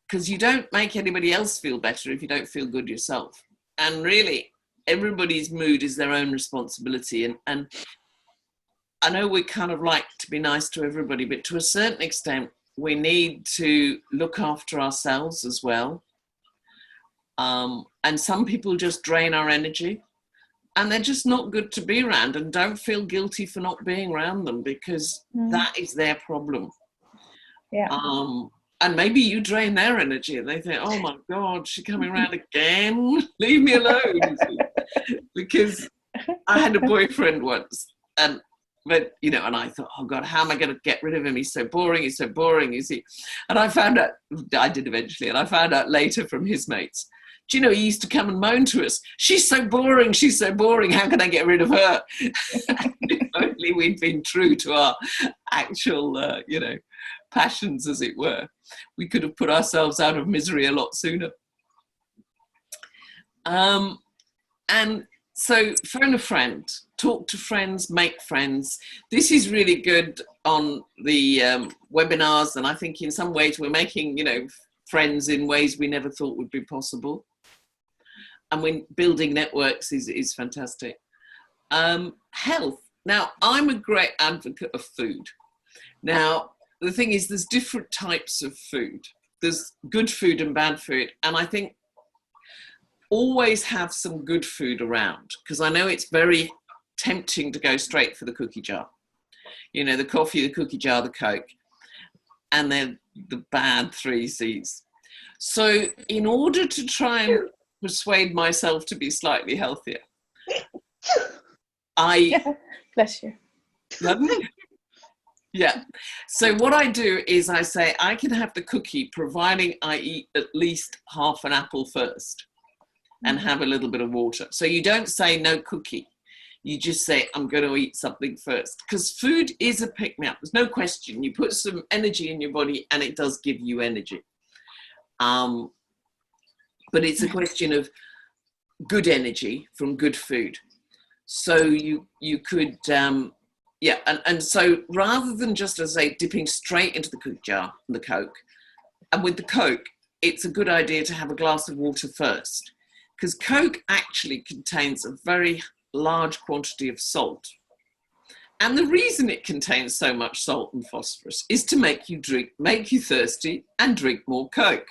because you don't make anybody else feel better if you don't feel good yourself. And really, everybody's mood is their own responsibility. And I know we kind of like to be nice to everybody, but to a certain extent, we need to look after ourselves as well. And some people just drain our energy, and they're just not good to be around, and don't feel guilty for not being around them, because that is their problem. Yeah. And maybe you drain their energy and they think, oh my God, she's coming around again. Leave me alone. Because I had a boyfriend once, but you know, and I thought, oh God, how am I going to get rid of him? He's so boring, you see. And I found out, I did eventually, and I found out later from his mates, do you know, he used to come and moan to us, she's so boring, how can I get rid of her? If only we'd been true to our actual, you know, passions, as it were, we could have put ourselves out of misery a lot sooner. And so phone a friend, talk to friends, make friends. This is really good on the webinars, and I think in some ways we're making, you know, friends in ways we never thought would be possible. And when building networks is fantastic. Health. Now, I'm a great advocate of food. Now, the thing is, there's different types of food. There's good food and bad food. And I think always have some good food around, because I know it's very tempting to go straight for the cookie jar. You know, the coffee, the cookie jar, the Coke, and then the bad 3 C's. So in order to try and persuade myself to be slightly healthier, Bless you. Yeah. So what I do is I say, I can have the cookie providing I eat at least half an apple first and have a little bit of water. So you don't say no cookie. You just say, I'm going to eat something first. Because food is a pick-me-up. There's no question. You put some energy in your body and it does give you energy. But it's a question of good energy from good food. So you could... yeah, and so rather than just, as I say, dipping straight into the cookie jar and the Coke, and with the Coke, it's a good idea to have a glass of water first, because Coke actually contains a very large quantity of salt. And the reason it contains so much salt and phosphorus is to make you thirsty and drink more Coke.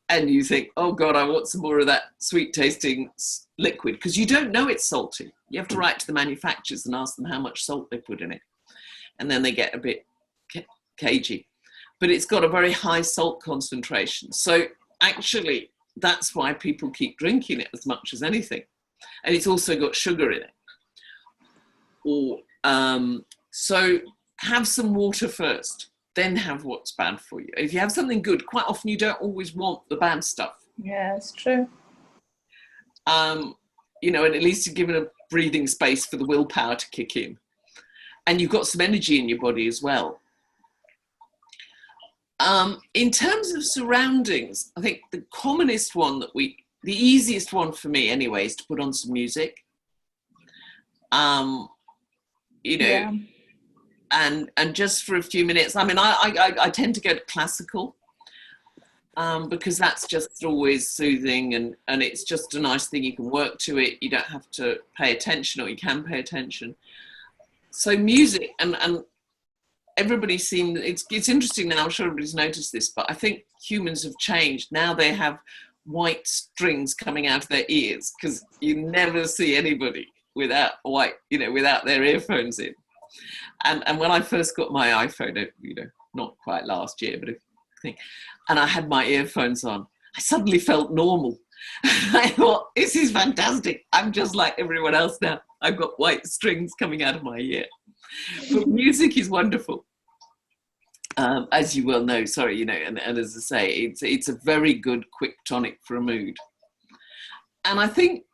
And you think, oh God, I want some more of that sweet tasting liquid, because you don't know it's salty. You have to write to the manufacturers and ask them how much salt they put in it. And then they get a bit cagey. But it's got a very high salt concentration. So actually, that's why people keep drinking it as much as anything. And it's also got sugar in it. So have some water first, then have what's bad for you. If you have something good, quite often you don't always want the bad stuff. Yeah, it's true. You know, and at least you're given a breathing space for the willpower to kick in. And you've got some energy in your body as well. In terms of surroundings, I think the commonest one the easiest one for me anyway, is to put on some music. And just for a few minutes. I mean, I tend to go to classical because that's just always soothing, and it's just a nice thing. You can work to it. You don't have to pay attention, or you can pay attention. So music and everybody seems, it's interesting now, I'm sure everybody's noticed this, but I think humans have changed. Now they have white strings coming out of their ears, because you never see anybody without without their earphones in. And when I first got my iPhone, not quite last year, but I think, and I had my earphones on, I suddenly felt normal. I thought, this is fantastic. I'm just like everyone else now. I've got white strings coming out of my ear. But music is wonderful, as you well know. Sorry, and as I say, it's a very good quick tonic for a mood. And I think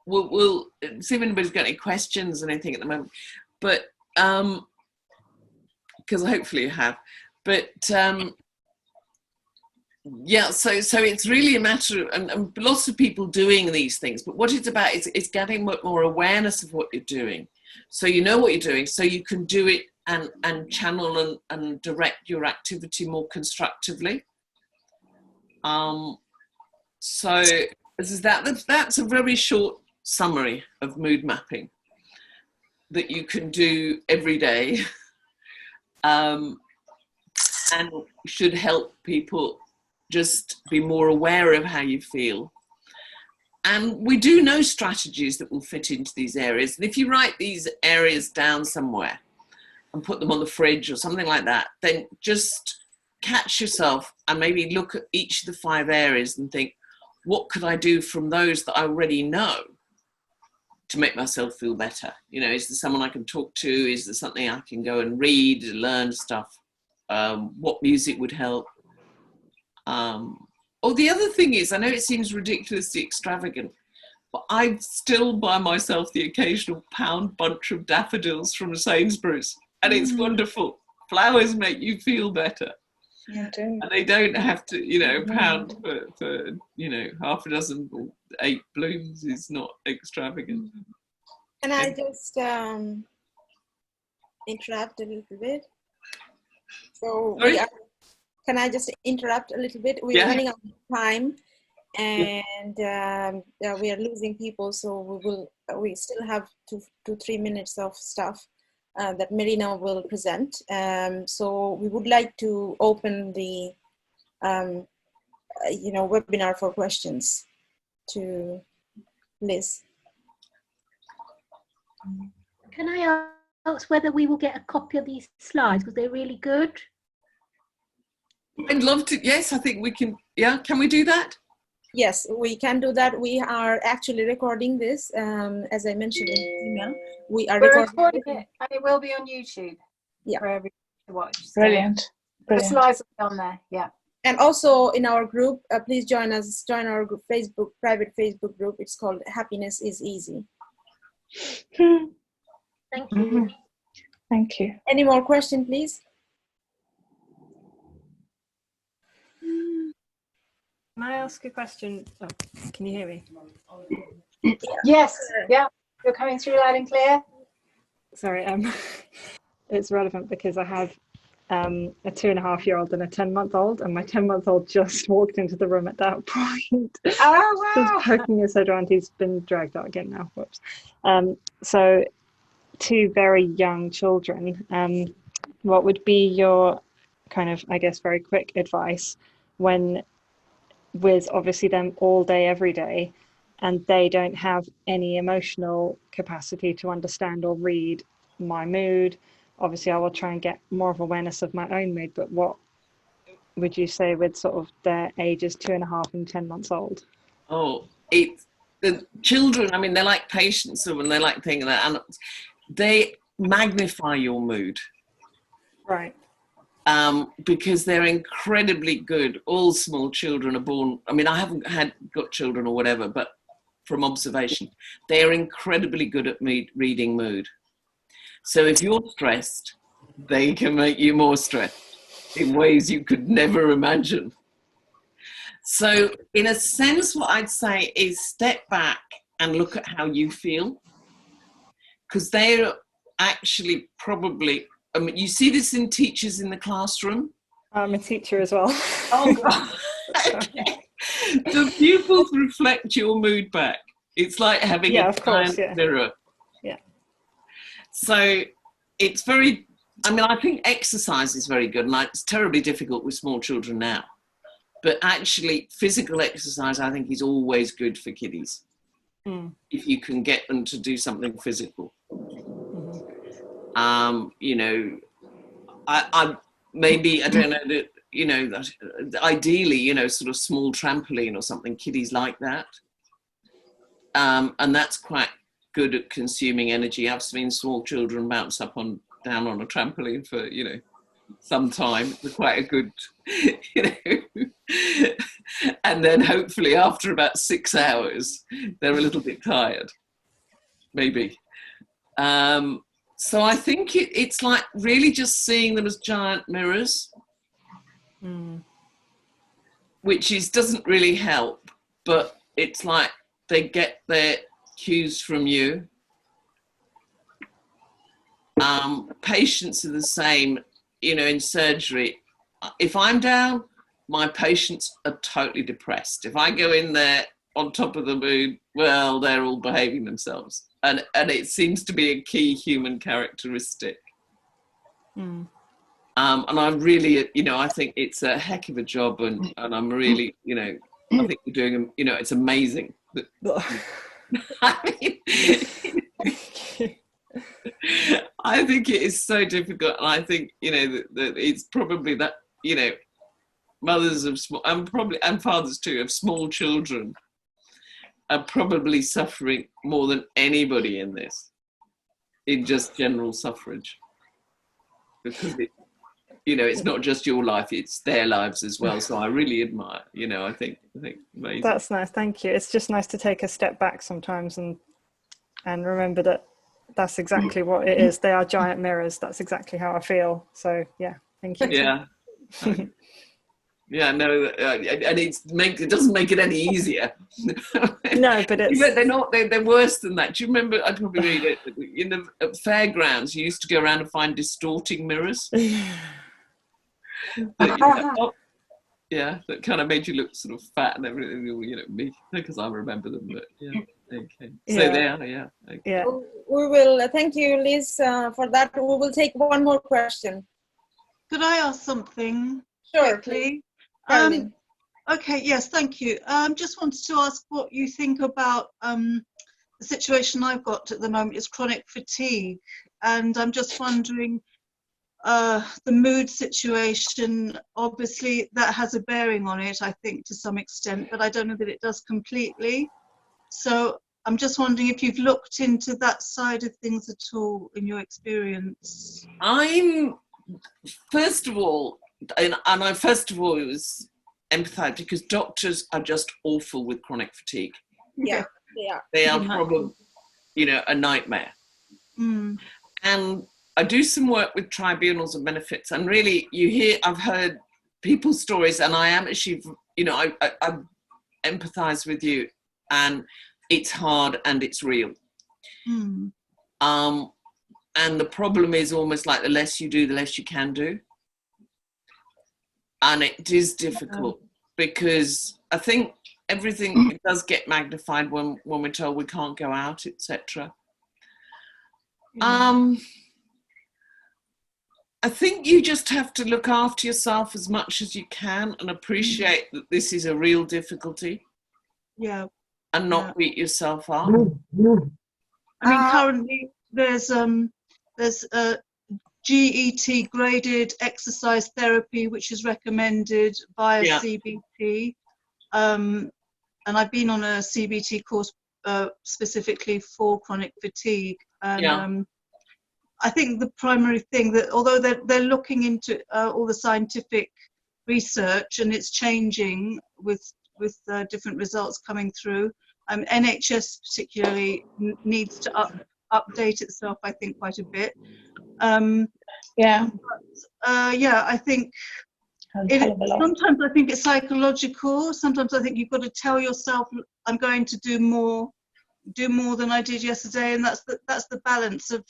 we'll see if anybody's got any questions or anything at the moment. But because hopefully you have. But yeah, so it's really a matter of, and lots of people doing these things, but what it's about is getting more awareness of what you're doing. So you know what you're doing, so you can do it and channel and direct your activity more constructively. So that's a very short summary of mood mapping that you can do every day, and should help people just be more aware of how you feel. And we do know strategies that will fit into these areas. And if you write these areas down somewhere and put them on the fridge or something like that, then just catch yourself and maybe look at each of the 5 areas and think, what could I do from those that I already know to make myself feel better? Is there someone I can talk to? Is there something I can go and read, learn stuff? What music would help? The other thing is, I know it seems ridiculously extravagant, but I still buy myself the occasional pound bunch of daffodils from Sainsbury's, and it's wonderful. Flowers make you feel better. Yeah, and they don't have to, pound for half a dozen or 8 blooms is not extravagant. Can I just interrupt a little bit? So can I just interrupt a little bit? We're running out of time, and we are losing people, so we still have 2-3 minutes of stuff that Marina will present. So we would like to open the webinar for questions to Liz. Can I ask whether we will get a copy of these slides, because they're really good? I'd love to. Yes, I think we can. Yeah, can we do that? Yes, we can do that. We are actually recording this. As I mentioned in the email, we're recording it, and it will be on YouTube. Yeah, for everyone to watch. So Brilliant. the slides will be on there. Yeah. And also in our group, please join our group, private Facebook group. It's called Happiness is Easy. Thank you. Thank you. Any more questions, please? Can I ask a question? Oh, can you hear me? Yes. Yeah. You're coming through loud and clear. Sorry. It's relevant because I have a 2.5-year-old and a 10-month-old, and my 10-month-old just walked into the room at that point. Oh wow! Just poking his head around. He's been dragged out again now. Whoops. So 2 very young children. What would be your kind of, I guess, very quick advice when, with obviously them all day, every day, and they don't have any emotional capacity to understand or read my mood? Obviously, I will try and get more of awareness of my own mood, but what would you say with sort of their ages 2.5 and 10 months old? Oh, the children, I mean, they're like patients, and they're like things that, and they magnify your mood. Right. Because they're incredibly good. All small children are born, I mean, I haven't got children or whatever, but from observation, they are incredibly good at reading mood. So if you're stressed, they can make you more stressed. in ways you could never imagine. So in a sense, what I'd say is step back and look at how you feel, because they're actually probably, I mean, you see this in teachers in the classroom. I'm a teacher as well. Oh, God. Okay. The pupils reflect your mood back. It's like having a giant mirror. Yeah. So it's very, I mean, I think exercise is very good, and it's terribly difficult with small children now. But actually, physical exercise, I think, is always good for kiddies. If you can get them to do something physical. You know, I maybe, I don't know, that, you know, ideally, you know, sort of small trampoline or something, kiddies like that. And that's quite good at consuming energy. I've seen small children bounce up down on a trampoline for, you know, some time. It's quite a good, you know. And then hopefully after about 6 hours, they're a little bit tired, maybe. So I think it's like really just seeing them as giant mirrors, which doesn't really help, but it's like they get their cues from you. Patients are the same, you know, in surgery. If I'm down, my patients are totally depressed. If I go in there on top of the moon, well, they're all behaving themselves. And it seems to be a key human characteristic. And I'm really, you know, I think it's a heck of a job, and I'm really, you know, I think you're doing, you know, it's amazing. I mean, I think it is so difficult, and I think, you know, that it's probably that, you know, mothers of small, and fathers too, of small children are probably suffering more than anybody in this, in just general suffrage, because it, you know, it's not just your life, it's their lives as well. So I really admire, you know, I think amazing. That's nice, thank you. It's just nice to take a step back sometimes and remember that that's exactly what it is. They are giant mirrors. That's exactly how I feel. So yeah, thank you. Yeah. Yeah, no, and it doesn't make it any easier. No, but they're worse than that. Do you remember, I probably read it, in the fairgrounds, you used to go around and find distorting mirrors. Yeah, that kind of made you look sort of fat and everything, you know, me, because I remember them, but yeah. Okay. So there, yeah. Okay. Yeah. We will, thank you, Liz, for that. We will take one more question. Could I ask something quickly? Okay, yes, thank you. Just wanted to ask what you think about the situation I've got at the moment is chronic fatigue. And I'm just wondering, the mood situation, obviously that has a bearing on it, I think, to some extent, but I don't know that it does completely. So I'm just wondering if you've looked into that side of things at all in your experience. First of all, it was empathetic, because doctors are just awful with chronic fatigue. Yeah, they are probably, you know, a nightmare. And I do some work with tribunals and benefits, and really I've heard people's stories, and I am actually, you know, I empathize with you, and it's hard and it's real. And the problem is almost like the less you do, the less you can do. And it is difficult, because I think everything does get magnified when we're told we can't go out, etc. I think you just have to look after yourself as much as you can and appreciate that this is a real difficulty. Yeah. And not beat yourself up. I mean, currently there's a GET graded exercise therapy which is recommended via CBT, and I've been on a CBT course specifically for chronic fatigue, and I think the primary thing that, although they're looking into all the scientific research and it's changing with different results coming through, NHS particularly needs to update itself, I think, quite a bit. Yeah. I think sometimes I think it's psychological. Sometimes I think you've got to tell yourself, I'm going to do more than I did yesterday, and that's the balance of,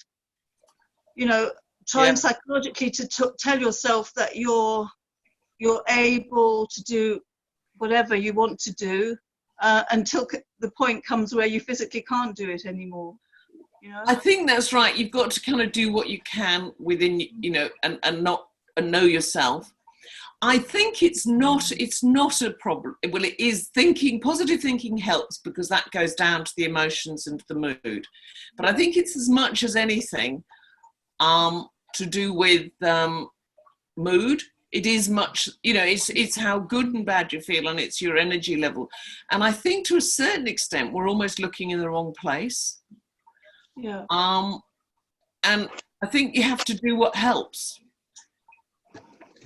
trying psychologically to tell yourself that you're able to do whatever you want to do, until the point comes where you physically can't do it anymore. I think that's right. You've got to kind of do what you can within, and know yourself. I think it's not a problem. Well, it is positive thinking helps because that goes down to the emotions and the mood. But I think it's as much as anything to do with mood. It is much, it's how good and bad you feel, and it's your energy level. And I think to a certain extent, we're almost looking in the wrong place. Yeah. And I think you have to do what helps.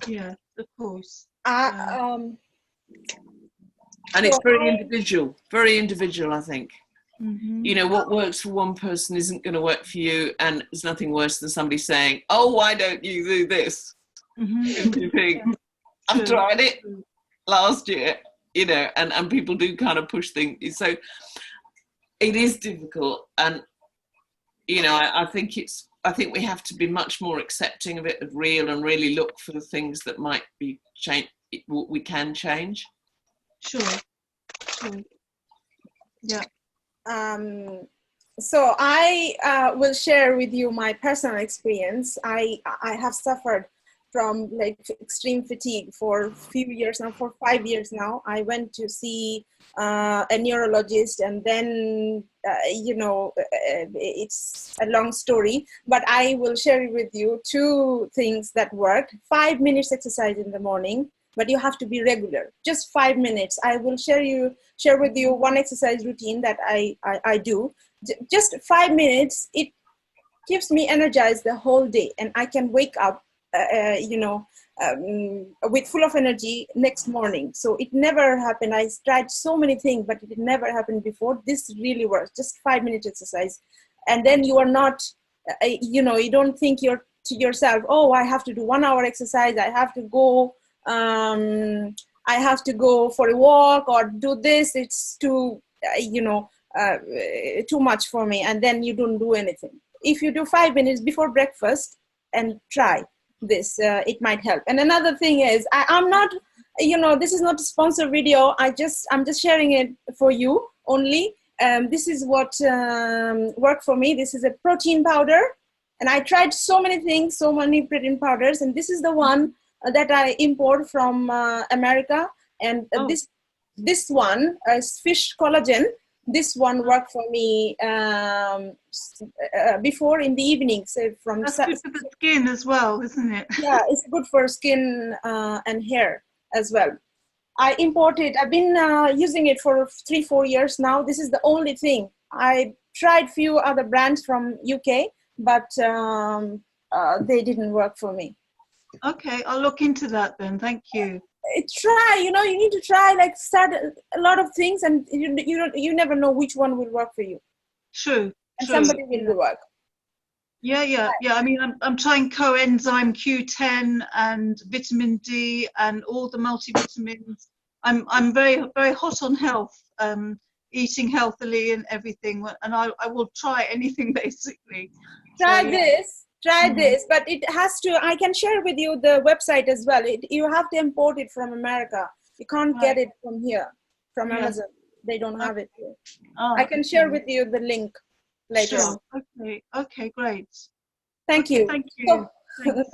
Yeah, of course. And it's very individual, I think. Mm-hmm. What works for one person isn't going to work for you, and there's nothing worse than somebody saying, oh, why don't you do this? Mm-hmm. You think, I've tried it last year, and people do kind of push things. So it is difficult, and I think we have to be much more accepting of it, of real, and really look for the things that might be we can change. Sure. Yeah. So I will share with you my personal experience. I have suffered from extreme fatigue for a few years now, for 5 years now. I went to see a neurologist, and then, it's a long story, but I will share with you 2 things that worked. 5 minutes exercise in the morning, but you have to be regular, just 5 minutes. I will share with you one exercise routine that I do. Just 5 minutes, it keeps me energized the whole day, and I can wake up with full of energy next morning. So it never happened. I tried so many things, but it never happened before. This really works. Just 5 minute exercise. And then you are not, you don't think to yourself, oh, I have to do 1 hour exercise. I have to go for a walk or do this. It's too, too much for me. And then you don't do anything. If you do 5 minutes before breakfast and try this, it might help. And another thing is, I'm not, this is not a sponsored video. I'm just sharing it for you only. This is what worked for me. This is a protein powder, and I tried so many things, so many protein powders, and this is the one that I import from America. And this one is fish collagen. This one worked for me before in the evening. So that's good for the skin as well, isn't it? Yeah, it's good for skin and hair as well. I've been using it for 3-4 years now. This is the only thing. I tried few other brands from UK, but they didn't work for me. Okay, I'll look into that then. Thank you. You need to try, start a lot of things, and you never know which one will work for you. True. And somebody will work. Yeah. I mean, I'm trying coenzyme Q10 and vitamin D and all the multivitamins. I'm very, very hot on health, eating healthily and everything, and I will try anything basically. Try this, but it has to, I can share with you the website as well. You have to import it from America. You can't get it from here, from Amazon. They don't have it here. I can share with you the link later on. Okay, great. Thank you. Thank you.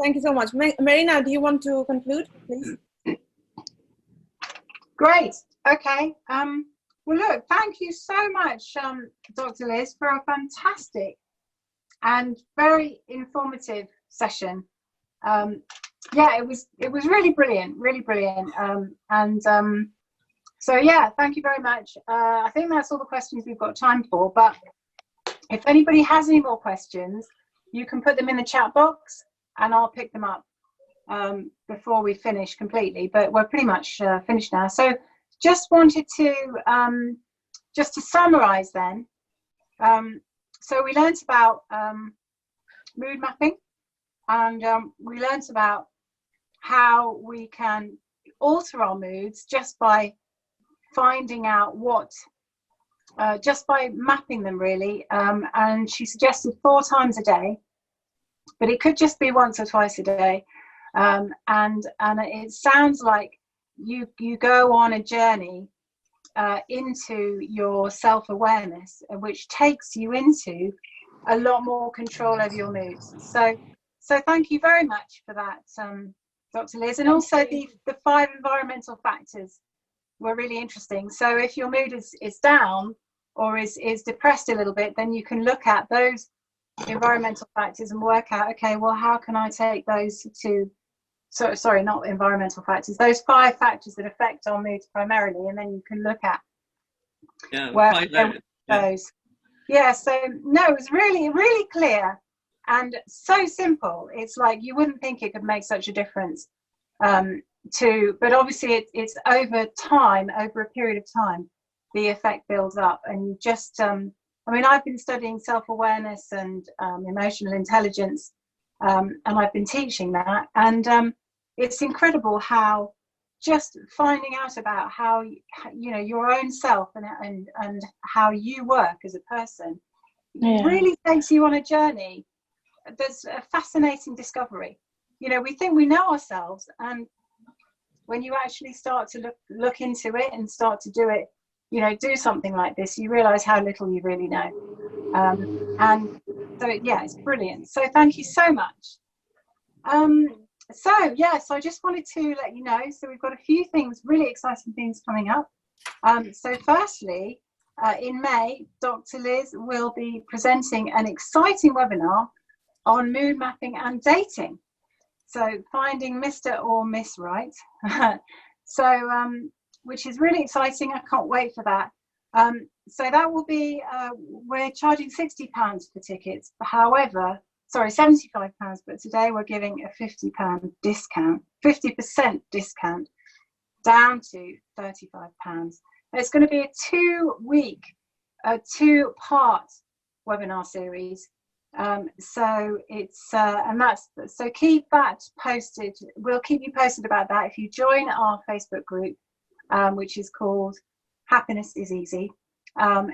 Thank you so much. Marina, do you want to conclude, please? Great. Okay. Well, look, thank you so much, Dr. Liz, for a fantastic and very informative session. It was really brilliant. So yeah, thank you very much. I think that's all the questions we've got time for, but if anybody has any more questions, you can put them in the chat box and I'll pick them up before we finish completely, but we're pretty much finished now. So just wanted to just to summarize then. So we learned about mood mapping, and we learnt about how we can alter our moods just by finding out what, just by mapping them really. And she suggested 4 times a day, but it could just be once or twice a day. And it sounds like you go on a journey into your self-awareness, which takes you into a lot more control over your moods. So thank you very much for that, Dr. Liz. And also the 5 environmental factors were really interesting. So if your mood is down or is depressed a little bit, then you can look at those environmental factors and work out, okay, well, how can I take those to, sorry, not environmental factors, those 5 factors that affect our moods primarily, and then you can look at those. Yeah, so no, it was really, really clear and so simple. It's like you wouldn't think it could make such a difference but obviously it's over time, over a period of time, the effect builds up, and you just, I mean, I've been studying self-awareness and emotional intelligence, and I've been teaching that, and it's incredible how just finding out about how, you know, your own self and how you work as a person really takes you on a journey. There's a fascinating discovery. You know, we think we know ourselves, and when you actually start to look into it and start to do it, you know, do something like this, you realize how little you really know. And so, yeah, it's brilliant. So thank you so much. So I just wanted to let you know, so we've got a few things, really exciting things coming up. So firstly, in May, Dr. Liz will be presenting an exciting webinar on mood mapping and dating. So finding Mr. or Miss Right. Which is really exciting. I can't wait for that. So that will be, we're charging £60 for tickets. However, sorry, £75, but today we're giving a £50 discount, 50% discount, down to £35. It's going to be a 2-week, 2-part webinar series. So it's and that's, so keep that posted. We'll keep you posted about that if you join our Facebook group, which is called Happiness is Easy.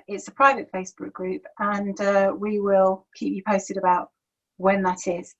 It's a private Facebook group, and we will keep you posted about when that is.